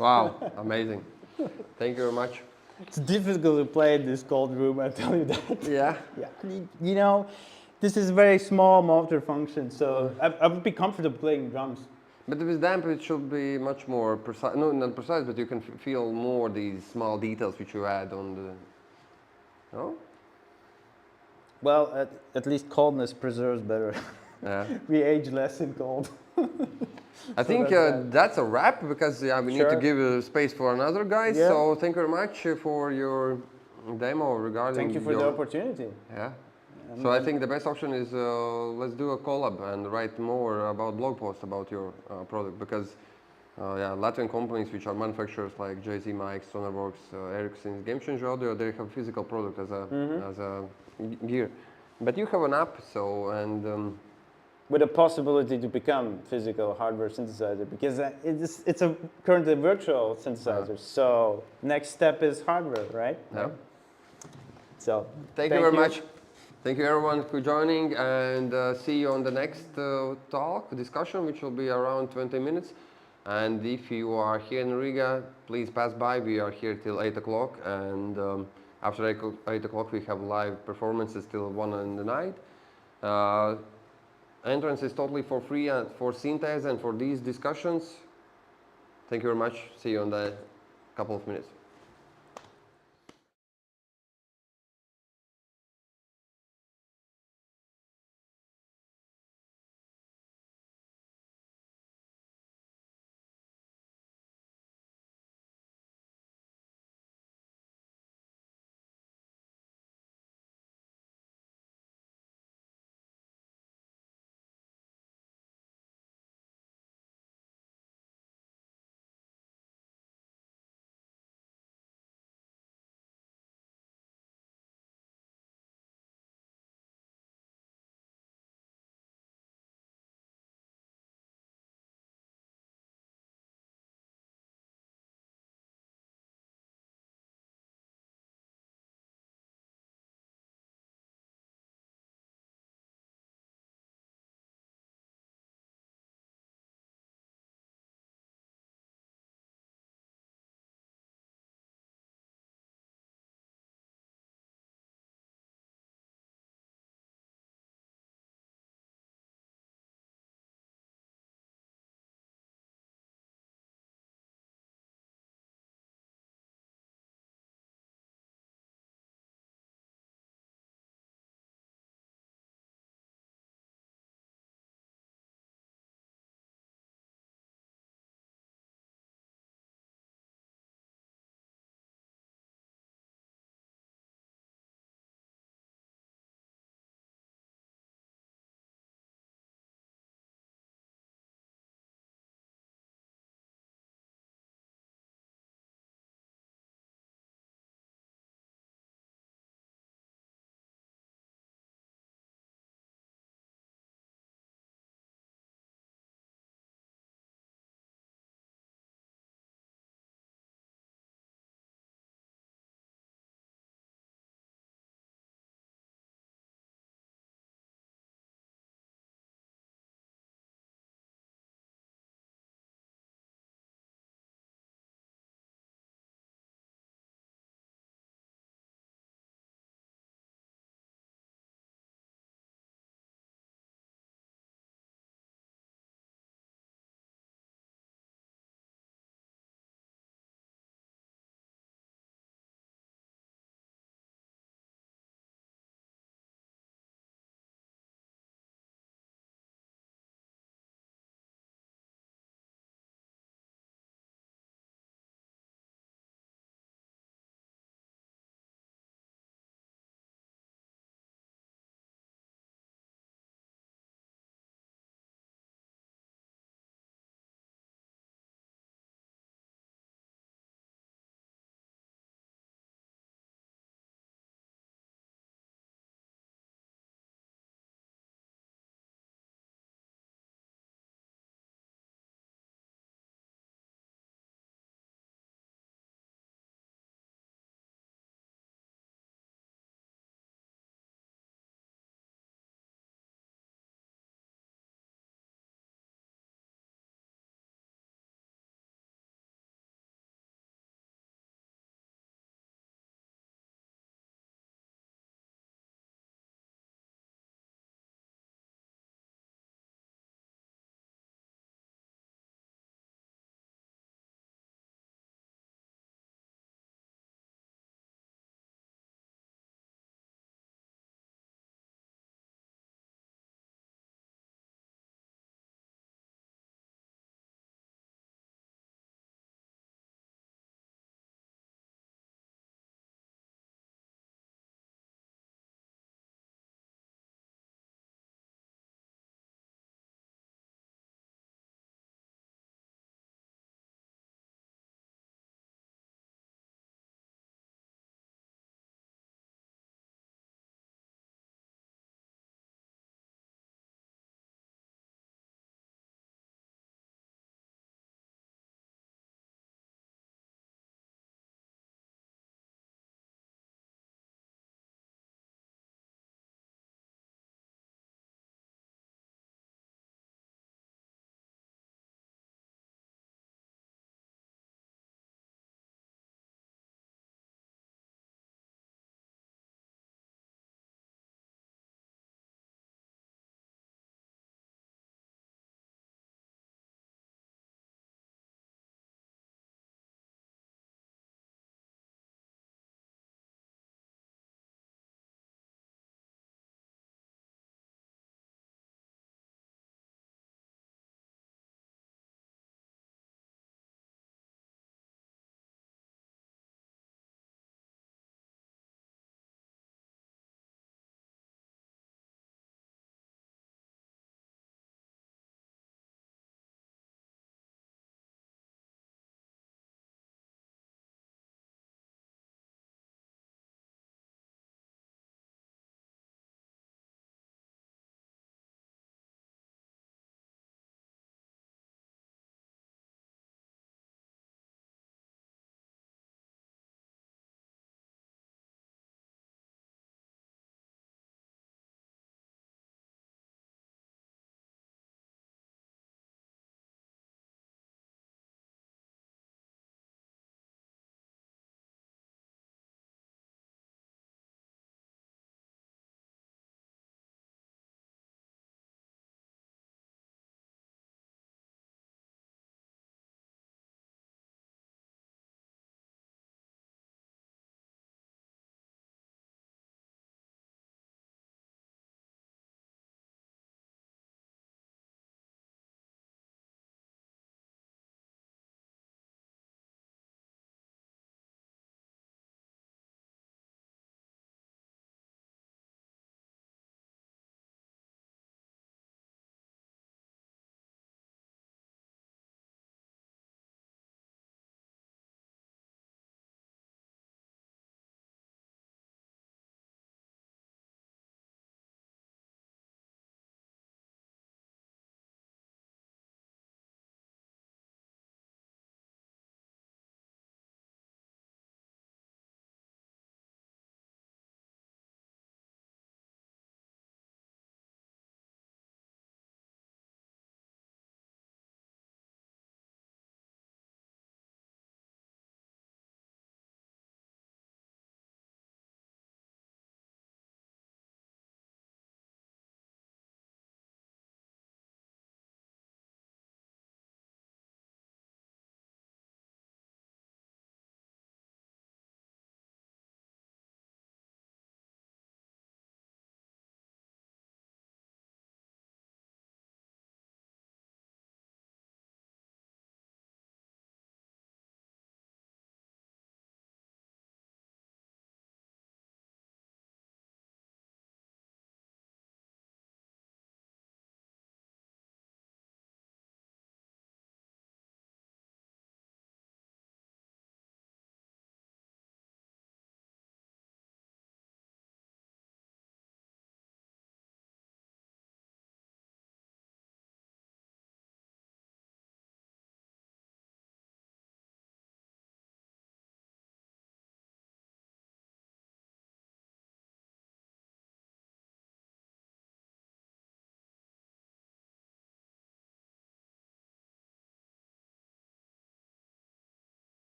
Wow, amazing. Thank you very much. It's difficult to play in this cold room, I tell you that. Yeah. Yeah. You know, this is a very small motor function, so I would be comfortable playing drums. But with damp, it should be much more precise. No, not precise, but you can feel more these small details which you add on the. No? Well, at least coldness preserves better. Yeah. We age less in cold. I think that's a wrap because we need to give space for another guy. Yeah. So thank you very much for your demo regarding. Thank you for the opportunity. Yeah. So I think the best option is let's do a collab and write more about blog posts about your product because Latvian companies which are manufacturers like JZ Mics, Sonarworks, Ericsson's Game Changer Audio, they have physical product as a gear. But you have an app, so and. With a possibility to become physical hardware synthesizer because it's a currently virtual synthesizer. So next step is hardware, right? Yeah. So thank you very much. Thank you everyone for joining and see you on the next discussion, which will be around 20 minutes. And if you are here in Riga, please pass by. We are here till 8 o'clock and after 8 o'clock we have live performances till 1 in the night. Entrance is totally for free for Sintēze and for these discussions. Thank you very much. See you in a couple of minutes.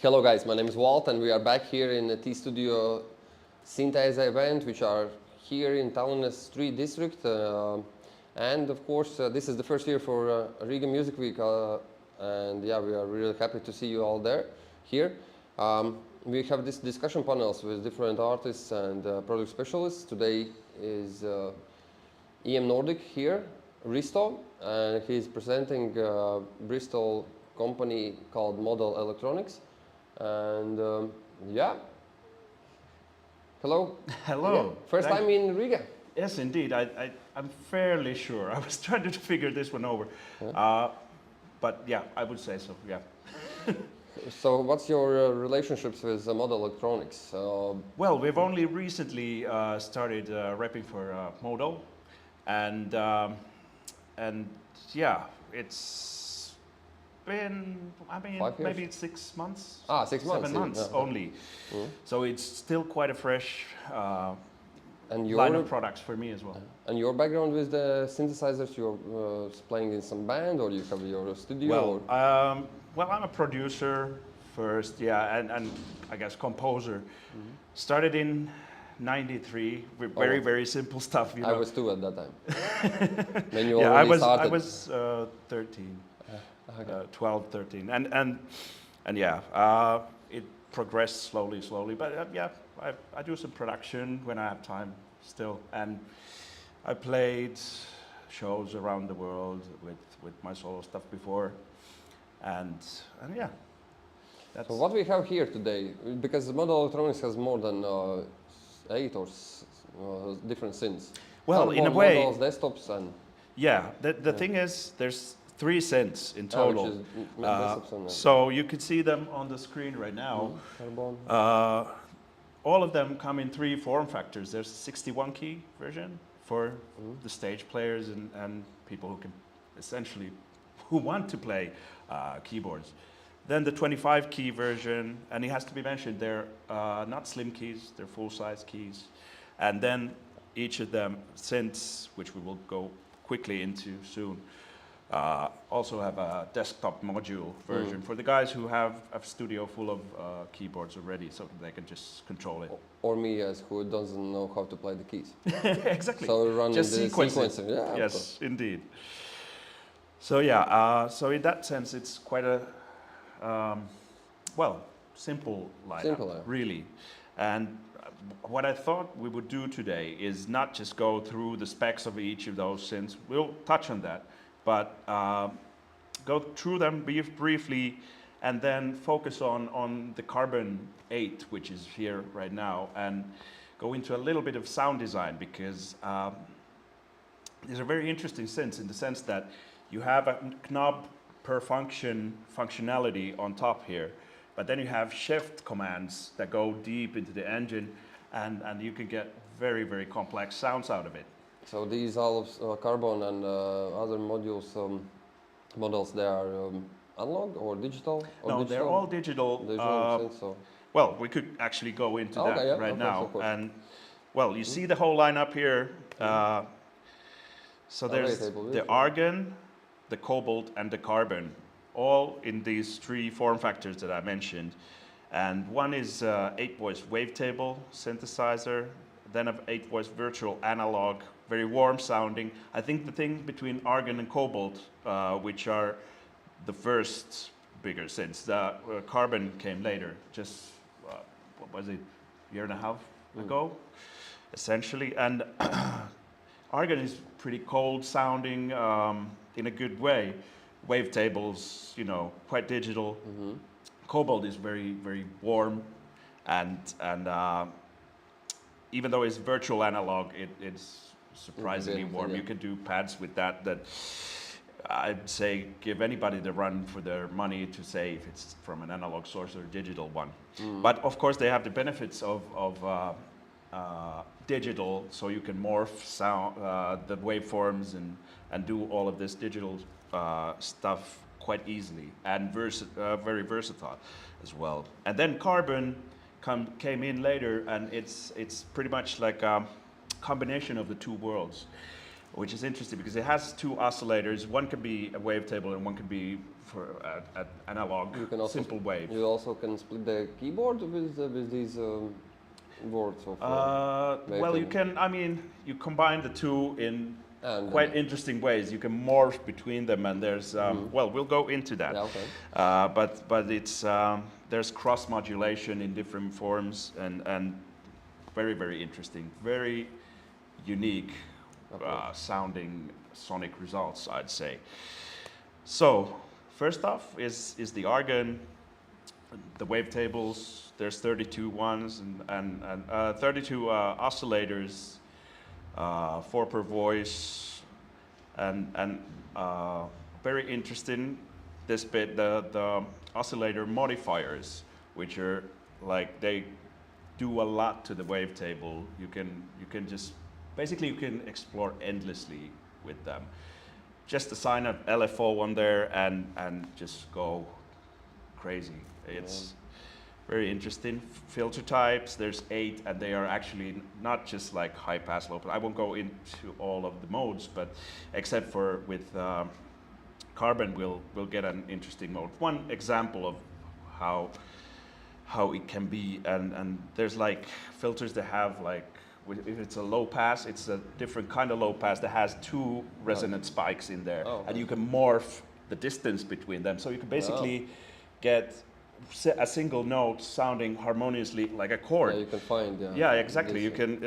Hello guys, my name is Walt and we are back here in the T-Studio Sintēze event, which are here in Tallinn's Street District. And of course, this is the first year for Riga Music Week. And yeah, we are really happy to see you all here. We have this discussion panels with different artists and product specialists. Today is EM Nordic here, Risto, and he's presenting Bristol company called Modal Electronics. And yeah, hello. Hello. Yeah. First time in Riga. Yes, indeed. I'm fairly sure. I was trying to figure this one over. Yeah. But yeah, I would say so, yeah. So what's your relationships with Modal Electronics? Well, we've only recently started repping for Modal. And yeah, it's been, I mean, 5 years? maybe 6 months. 6 months. 7 months yeah. only. Mm. So it's still quite a fresh And line of products for me as well. And your background with the synthesizers, you're playing in some band, or you have your studio? Well, I'm a producer first, yeah, and I guess composer. Mm-hmm. Started in '93 with very simple stuff. You know? I was too at that time. When you yeah, already started. I was 13, Okay. 12, 13, and yeah, it progressed slowly. But yeah, I do some production when I have time still, and I played shows around the world with my solo stuff before, and yeah. That's So what we have here today, because Modal Electronics has more than 8 or different synths. well, in a way, models, desktops, and yeah. The thing is, there's 3 synths in total. which is desktops and, So you could see them on the screen right now. carbon. All of them come in 3 form factors. There's a 61 key version for the stage players and people who can essentially who want to play keyboards. Then the 25 key version, and it has to be mentioned, they're not slim keys, they're full-size keys. And then each of them synths, which we will go quickly into soon, also have a desktop module version for the guys who have a studio full of keyboards already, so they can just control it. Or me, as who doesn't know how to play the keys. Exactly. So run Just the sequencing. sequencer. Yeah, of course. Yes, indeed. So yeah, so in that sense, it's quite a simple lineup, Simple, yeah. really. And what I thought we would do today is not just go through the specs of each of those synths. We'll touch on that, but go through them briefly, and then focus on the Carbon 8, which is here right now, and go into a little bit of sound design, because these are very interesting synths in the sense that you have a knob per functionality on top here, but then you have shift commands that go deep into the engine, and you can get very complex sounds out of it. So these all of Carbon and other modules, models, they are analog or digital? Or No, digital? they're all digital. Synths, so. Well, we could actually go into that yeah, right of now. course. And well, you see the whole lineup here. So there's the Argon, the Cobalt, and the Carbon, all in these 3 form factors that I mentioned. And one is 8-voice wavetable synthesizer, then an 8-voice virtual analog, very warm sounding. I think the thing between Argon and Cobalt, which are the first bigger synths, the Carbon came later, just, what was it, a year and a half ago, essentially. And Argon is pretty cold sounding in a good way. Wavetables, you know, quite digital. Cobalt is very warm, and even though it's virtual analog, it's surprisingly warm. Yeah. You can do pads with that I'd say give anybody the run for their money to say if it's from an analog source or a digital one. But of course they have the benefits of digital, so you can morph sound, the waveforms and do all of this digital stuff quite easily, and very versatile as well. And then Carbon came in later, and it's pretty much like a combination of the 2 worlds. which is interesting because it has two oscillators. One can be a wavetable and one can be for analog, You can also simple wave. You also can split the keyboard with these boards of. Well, you can. I mean, you combine the two in And quite interesting ways. You can morph between them, and there's. Well, we'll go into that. Yeah, okay. But it's there's cross modulation in different forms, and very, very interesting, very unique sounding sonic results, I'd say. So first off is the organ, the wavetables. There's 32 ones and 32 oscillators, 4 per voice, and very interesting. This bit, the oscillator modifiers, which are like they do a lot to the wavetable. You can just basically you can explore endlessly with them. Just assign an LFO on there and just go crazy. It's very interesting. Filter types, there's 8, and they are actually not just like high pass, low pass. I won't go into all of the modes, but except for with Carbon, we'll get an interesting mode. One example of how it can be, and there's like filters that have like, if it's a low pass, it's a different kind of low pass that has 2 resonant spikes in there, and you can morph the distance between them. So you can basically get a single note sounding harmoniously like a chord. Yeah, you can find. Yeah, exactly. You can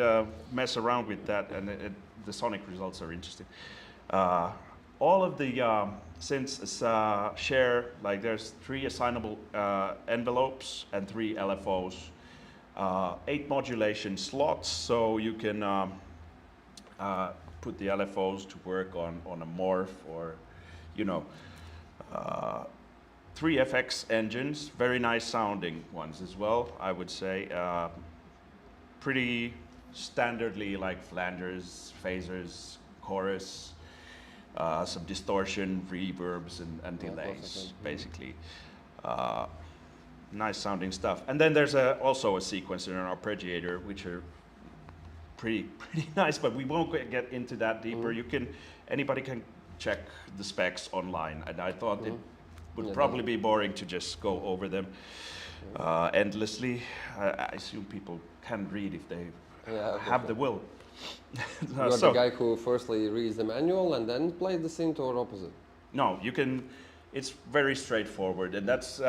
mess around with that, and the sonic results are interesting. All of the synths share, like there's 3 assignable envelopes and 3 LFOs. 8 modulation slots, so you can put the LFOs to work on a morph or, 3 FX engines, very nice sounding ones as well, I would say. Pretty standardly like flangers, phasers, chorus, some distortion, reverbs, and delays, basically. Nice sounding stuff. And then there's also a sequencer and an arpeggiator, which are pretty nice, but we won't get into that deeper. Anybody can check the specs online, and I thought it would probably be boring to just go over them endlessly. I assume people can read if they have the will. You're the guy who firstly reads the manual and then plays the synth, or opposite? No, you can. It's very straightforward, and that's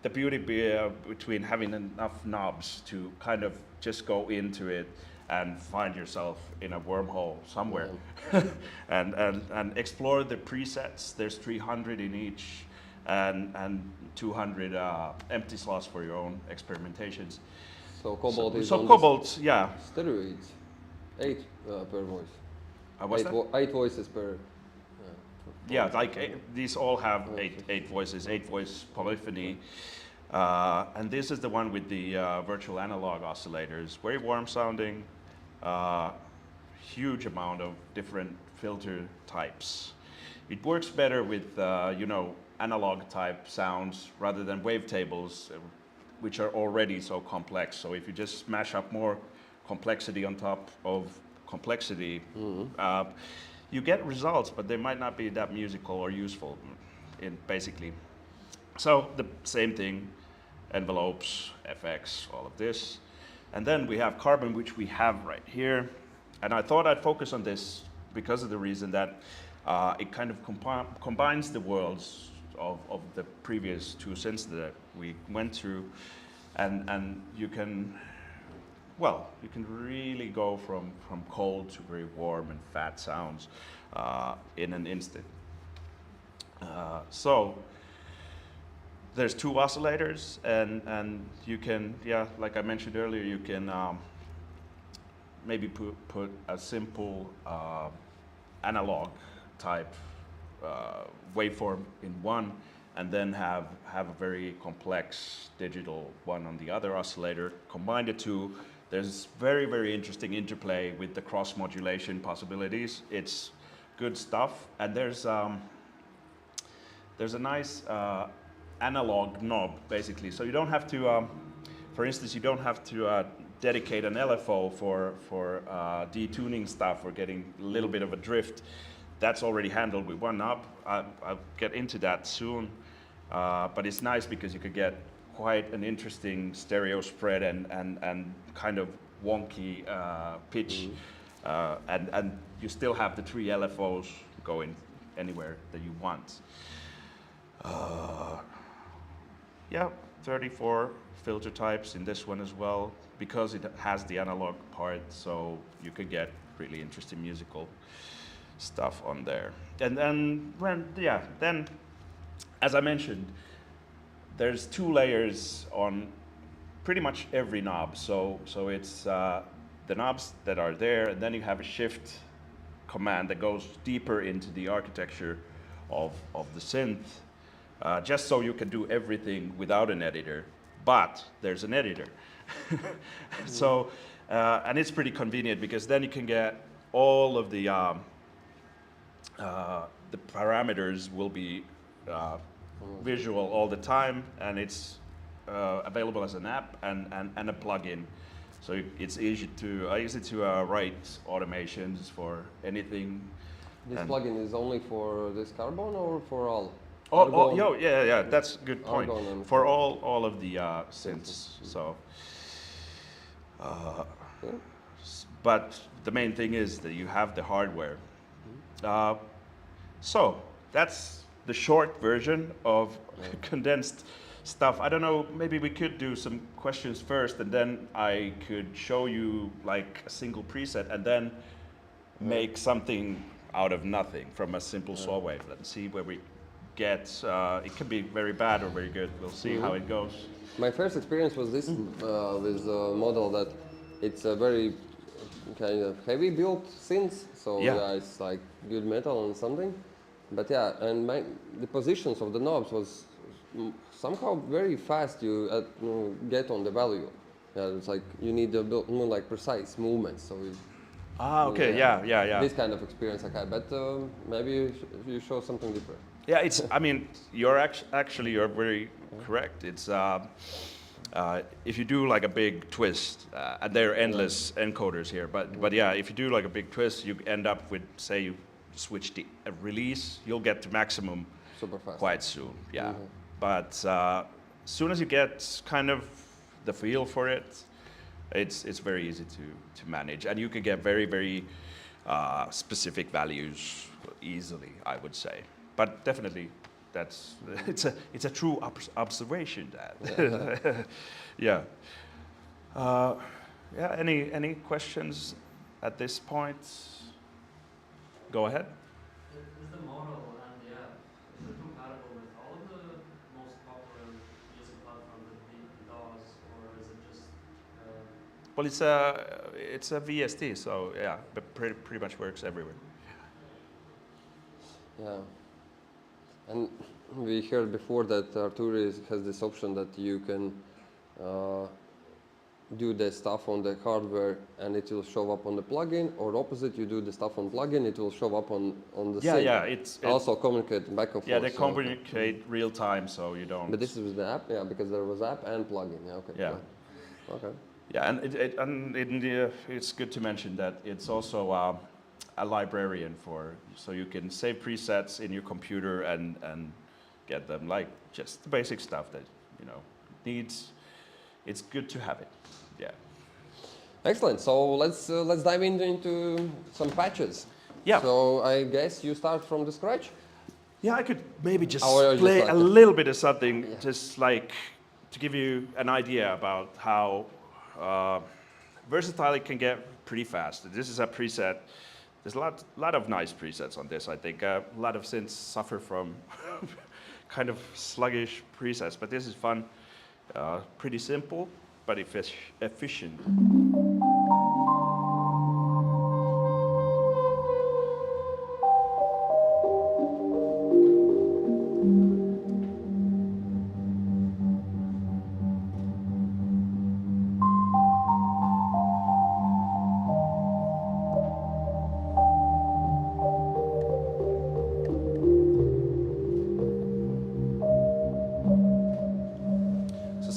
the beauty between having enough knobs to kind of just go into it and find yourself in a wormhole somewhere, and explore the presets. There's 300 in each, and 200 empty slots for your own experimentations. So Cobalt is so on Cobalt, yeah. Steroids, 8 per voice. What's that? 8 voices per. Yeah, like these all have 8 voices, 8 voice polyphony. And this is the one with the virtual analog oscillators. Very warm sounding, huge amount of different filter types. It works better with, analog type sounds rather than wavetables, which are already so complex. So if you just smash up more complexity on top of complexity, you get results, but they might not be that musical or useful, basically. So the same thing, envelopes, FX, all of this. And then we have Carbon, which we have right here. And I thought I'd focus on this because of the reason that it kind of combines the worlds of the previous 2 synths that we went through. And you can really go from cold to very warm and fat sounds in an instant. So there's 2 oscillators, and you can, like I mentioned earlier, you can maybe put a simple analog type waveform in one, and then have a very complex digital one on the other oscillator. Combine the 2. There's very, very interesting interplay with the cross modulation possibilities. It's good stuff, and there's a nice analog knob, basically. So you don't have to for instance, you don't have to dedicate an LFO for detuning stuff or getting a little bit of a drift. That's already handled with one knob. I'll get into that soon. But it's nice because you could get quite an interesting stereo spread and kind of wonky pitch. And you still have the 3 LFOs going anywhere that you want. Yeah, 34 filter types in this one as well, because it has the analog part, so you could get really interesting musical stuff on there. And then, as I mentioned, there's 2 layers on pretty much every knob. So it's the knobs that are there, and then you have a shift command that goes deeper into the architecture of the synth, just so you can do everything without an editor. But there's an editor. So, and it's pretty convenient because then you can get all of the parameters will be visual all the time, and it's available as an app and a plugin. So it's easy to write automations for anything. This plugin is only for this carbon or for all? Yeah, that's a good point. For all of the synths. So, but the main thing is that you have the hardware. So that's the short version of condensed stuff. I don't know, maybe we could do some questions first, and then I could show you like a single preset, and then make something out of nothing from a simple saw wave. Let's see where we get. It can be very bad or very good. We'll see how it goes. My first experience was this with Modal, that it's a very kind of heavy built synth, so yeah, it's like good metal and something. But yeah, and the positions of the knobs was somehow very fast. You get on the value. Yeah, it's like you need a bit more like precise movements. So okay, yeah. This kind of experience I had, but maybe you show something different. Yeah, it's. I mean, you're actually you're very correct. It's if you do like a big twist, and there are endless encoders here, but yeah, if you do like a big twist, you end up with, say, you switch the release, you'll get to maximum super fast quite soon. Yeah, but as soon as you get kind of the feel for it, it's very easy to manage, and you can get very specific values easily, I would say. But definitely, it's a true observation. That yeah. Any questions at this point? Go ahead. Is the model and the app compatible with all of the most popular music platforms that the DAWs, or is it just? Well, it's a VST, so yeah, but pretty much works everywhere. Yeah. And we heard before that Arturia has this option that you can do the stuff on the hardware and it will show up on the plugin, or opposite, you do the stuff on plugin, it will show up on the sync. Yeah, it's also communicate back and forth. Yeah, they communicate real time, so you don't. But this is with the app, yeah, because there was app and plugin. Yeah, okay. Yeah. Okay. Yeah, and it's good to mention that it's also a librarian so you can save presets in your computer and get them, like just the basic stuff that needs. It's good to have it. Yeah. Excellent. So let's dive into some patches. Yeah. So I guess you start from the scratch. Yeah, I could maybe just Or just play like a little bit of something, just like to give you an idea about how versatile it can get pretty fast. This is a preset. There's a lot of nice presets on this, I think. A lot of synths suffer from kind of sluggish presets, but this is fun. Pretty simple, but efficient.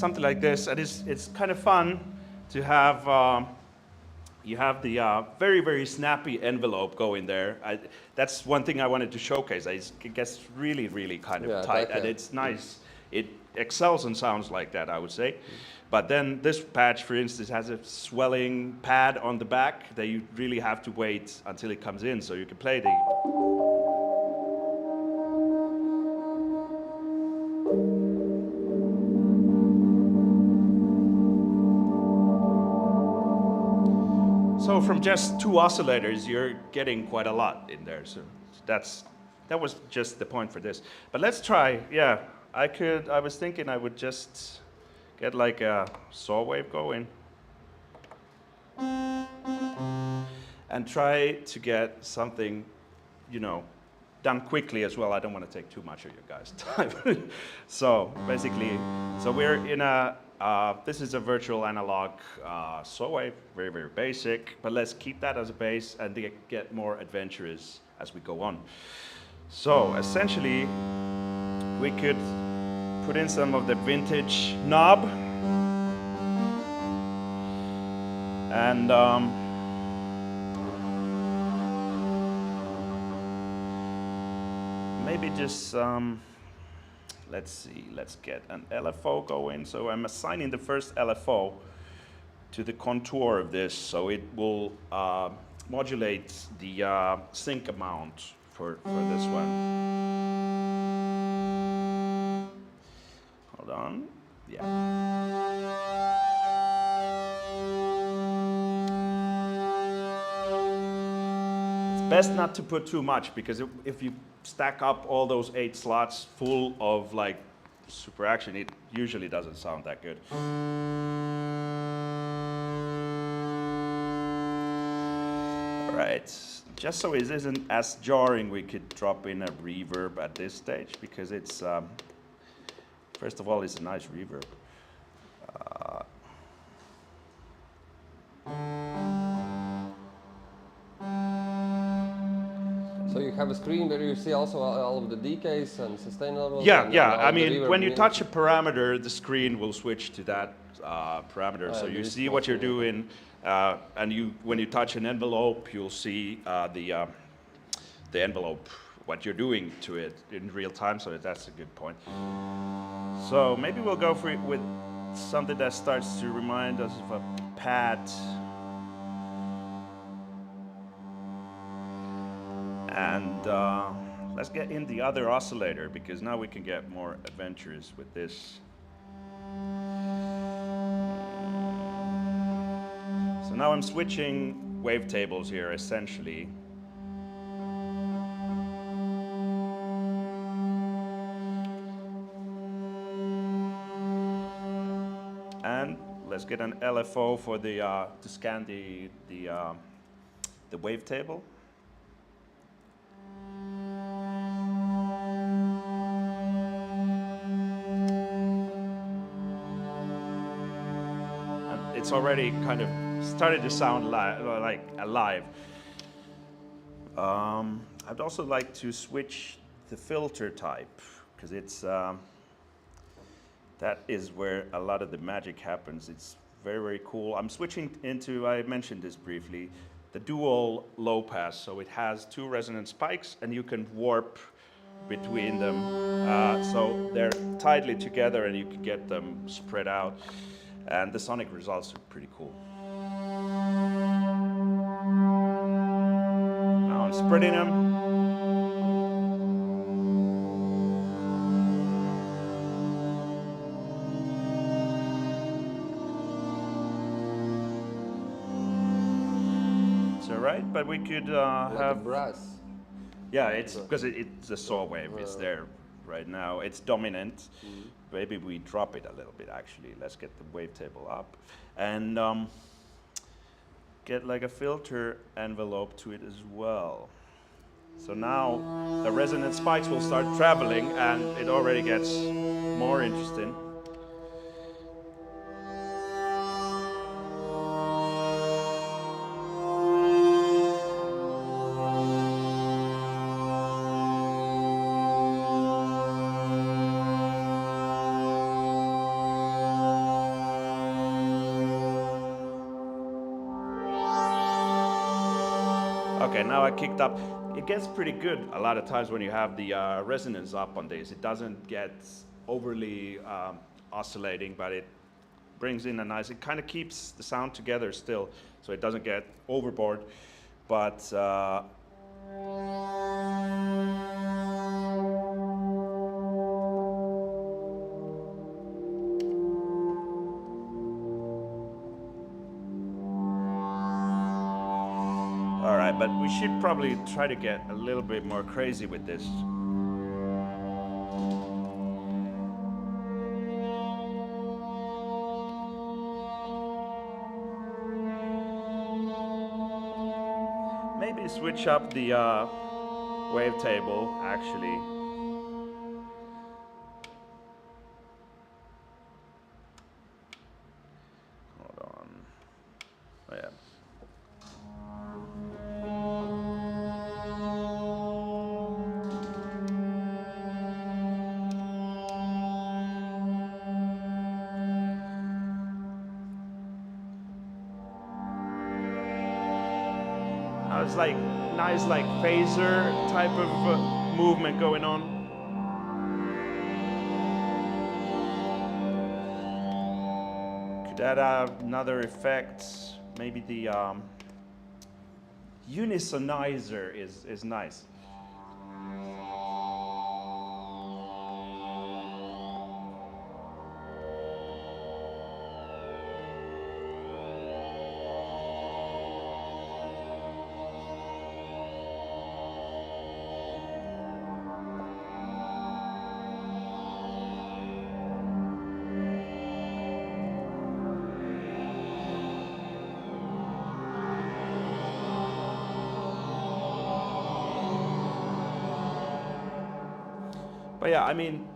something like this, and it's kind of fun to have. You have the very, very snappy envelope going there. That's one thing I wanted to showcase. It gets really, really kind of tight, and it's nice. It excels and sounds like that, I would say. But then this patch, for instance, has a swelling pad on the back that you really have to wait until it comes in, so you can play the... So from just 2 oscillators, you're getting quite a lot in there. So that was just the point for this. But let's try, yeah, I was thinking I would just get like a saw wave going. And try to get something, you know, done quickly as well. I don't want to take too much of your guys' time. So basically, we're in a, this is a virtual analog saw wave, very, very basic, but let's keep that as a base and get more adventurous as we go on. So essentially, we could put in some of the vintage knob and maybe just let's see, let's get an LFO going. So I'm assigning the first LFO to the contour of this, so it will modulate the sync amount for this one. Hold on, yeah. It's best not to put too much, because if you stack up all those 8 slots full of like super action, it usually doesn't sound that good. All right, just so it isn't as jarring, we could drop in a reverb at this stage, because it's, first of all, it's a nice reverb. So you have a screen where you see also all of the decays and sustain levels? Yeah, and yeah. all I the mean, reverb when you units? touch a parameter, the screen will switch to that parameter. So you see what you're doing, and when you touch an envelope, you'll see the envelope, what you're doing to it in real time. So that's a good point. So maybe we'll go for it with something that starts to remind us of a pad. And let's get in the other oscillator, because now we can get more adventurous with this. So now I'm switching wavetables here, essentially. And let's get an LFO for to scan the wavetable. It's already kind of started to sound like alive. I'd also like to switch the filter type, because it's that is where a lot of the magic happens. It's very, very cool. I'm switching into, I mentioned this briefly, the dual low pass. So it has 2 resonant spikes, and you can warp between them. So they're tightly together, and you can get them spread out. And the sonic results are pretty cool. Now I'm spreading them. It's all right, but we could have brass. Yeah, it's because it's a saw wave. It's there right now. It's dominant. Maybe we drop it a little bit, actually. Let's get the wavetable up and get like a filter envelope to it as well. So now the resonant spikes will start traveling, and it already gets more interesting. Okay, now I kicked up. It gets pretty good a lot of times when you have the resonance up on this. It doesn't get overly oscillating, but it brings in a nice, it kind of keeps the sound together still, so it doesn't get overboard. But all right, but we should probably try to get a little bit more crazy with this. Maybe switch up the wavetable, actually. Hold on. Oh, yeah. It's like nice, like phaser type of movement going on. Could add another effect. Maybe the unisonizer is nice. But yeah, I mean,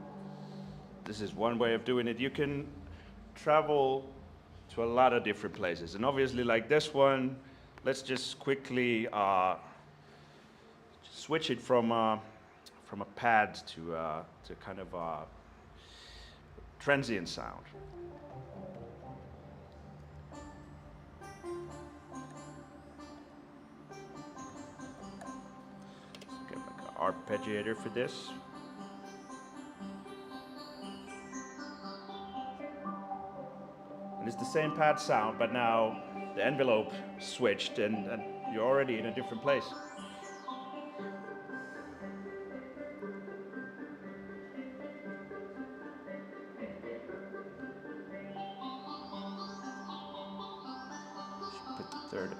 this is one way of doing it. You can travel to a lot of different places. And obviously, like this one, let's just quickly switch it from a pad to kind of a transient sound. Let's get like an arpeggiator for this. It's the same pad sound, but now the envelope switched and you're already in a different place. Should put the third.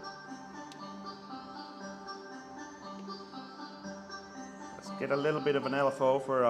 Let's get a little bit of an LFO for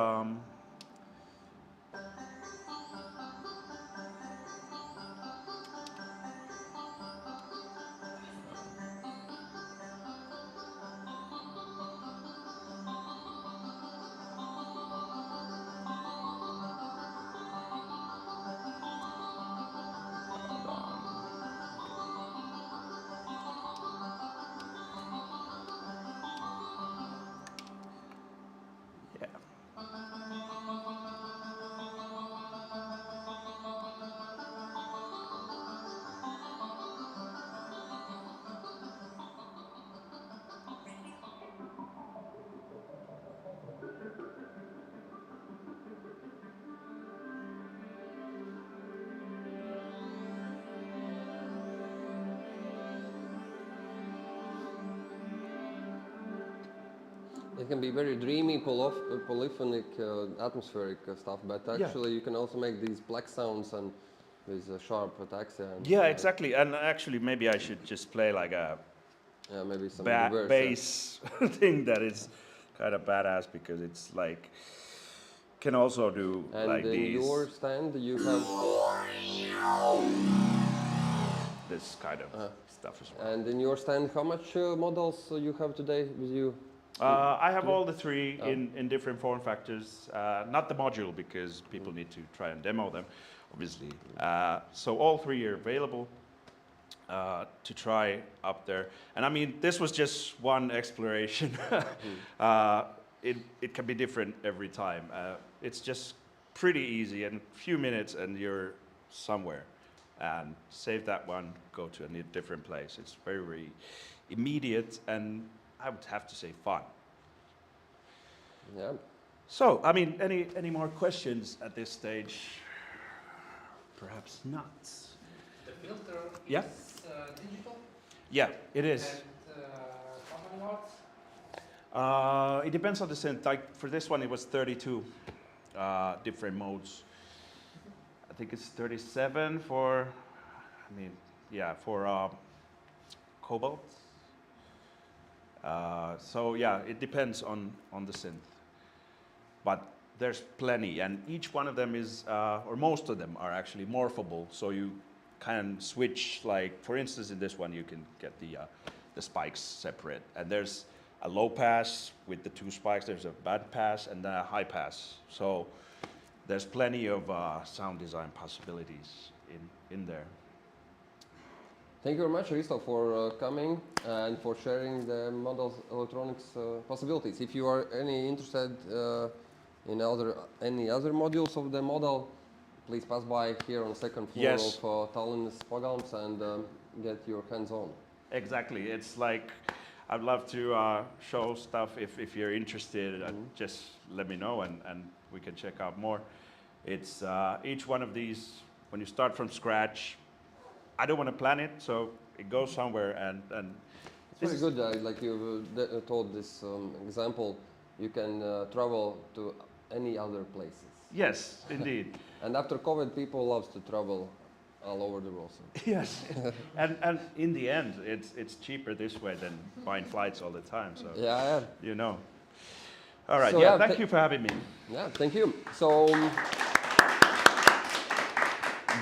It can be very dreamy, polyphonic, atmospheric stuff, but actually you can also make these black sounds and with sharp ataxia. And, yeah, exactly. And actually, maybe I should just play like a maybe some bass thing that is kind of badass because it's like can also do and like in these. your stand you have this kind of stuff as well. And in your stand, how much models you have today with you? I have all the three in different form factors. Not the module because people need to try and demo them, obviously. So all three are available to try up there. And I mean, this was just one exploration. It can be different every time. It's just pretty easy, in a few minutes and you're somewhere. And save that one, go to a different place. It's very, very immediate and I would have to say fun. Yeah. So, I mean, any more questions at this stage? Perhaps not. The filter Yeah. is digital. Yeah, it is. And how many watts? It depends on the synth. Like for this one, it was 32 different modes. I think it's 37 for, I mean, yeah, for Cobalt. So yeah, it depends on the synth. But there's plenty, and each one of them is, or most of them are actually morphable. So you can switch, like for instance, in this one, you can get the spikes separate, and there's a low pass with the 2 spikes. There's a band pass and a high pass. So there's plenty of sound design possibilities in there. Thank you very much, Risto, for coming and for sharing the Modal electronics possibilities. If you are interested in any other modules of the Modal, please pass by here on the second floor Yes. of Tallinn's Pagalms and get your hands on. Exactly. It's like, I'd love to show stuff if you're interested. Just let me know and we can check out more. It's each one of these, when you start from scratch, I don't want to plan it, so it goes somewhere and It's very good, like you told this example, you can travel to any other places. yes, indeed. And after COVID, people love to travel all over the world. So. Yes, and in the end, it's cheaper this way than buying flights all the time. So Yeah. you know. All right. So, yeah. yeah, Thank you for having me. Yeah, thank you. So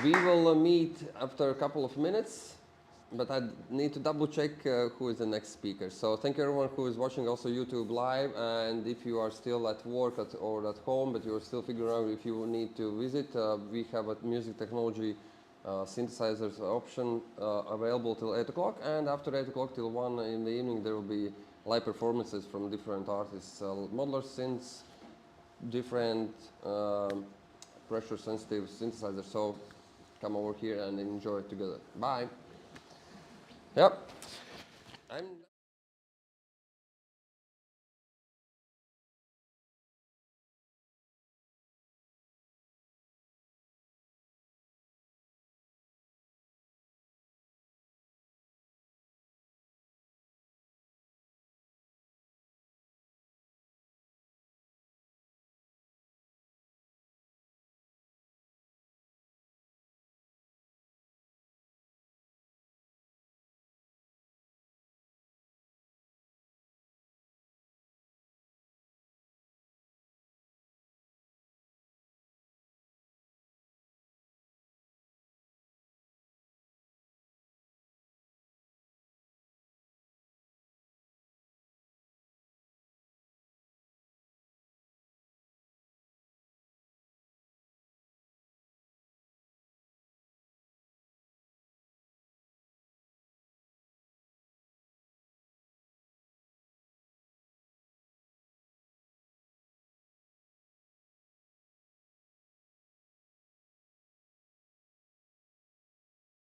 we will meet after a couple of minutes, but I need to double check who is the next speaker. So thank you everyone who is watching also YouTube live, and if you are still at work or at home, but you're still figuring out if you need to visit, we have a music technology synthesizers option available till 8 o'clock, and after 8 o'clock till 1 in the evening there will be live performances from different artists, modular synths, different pressure sensitive synthesizers. So come over here and enjoy it together. Bye. Yep.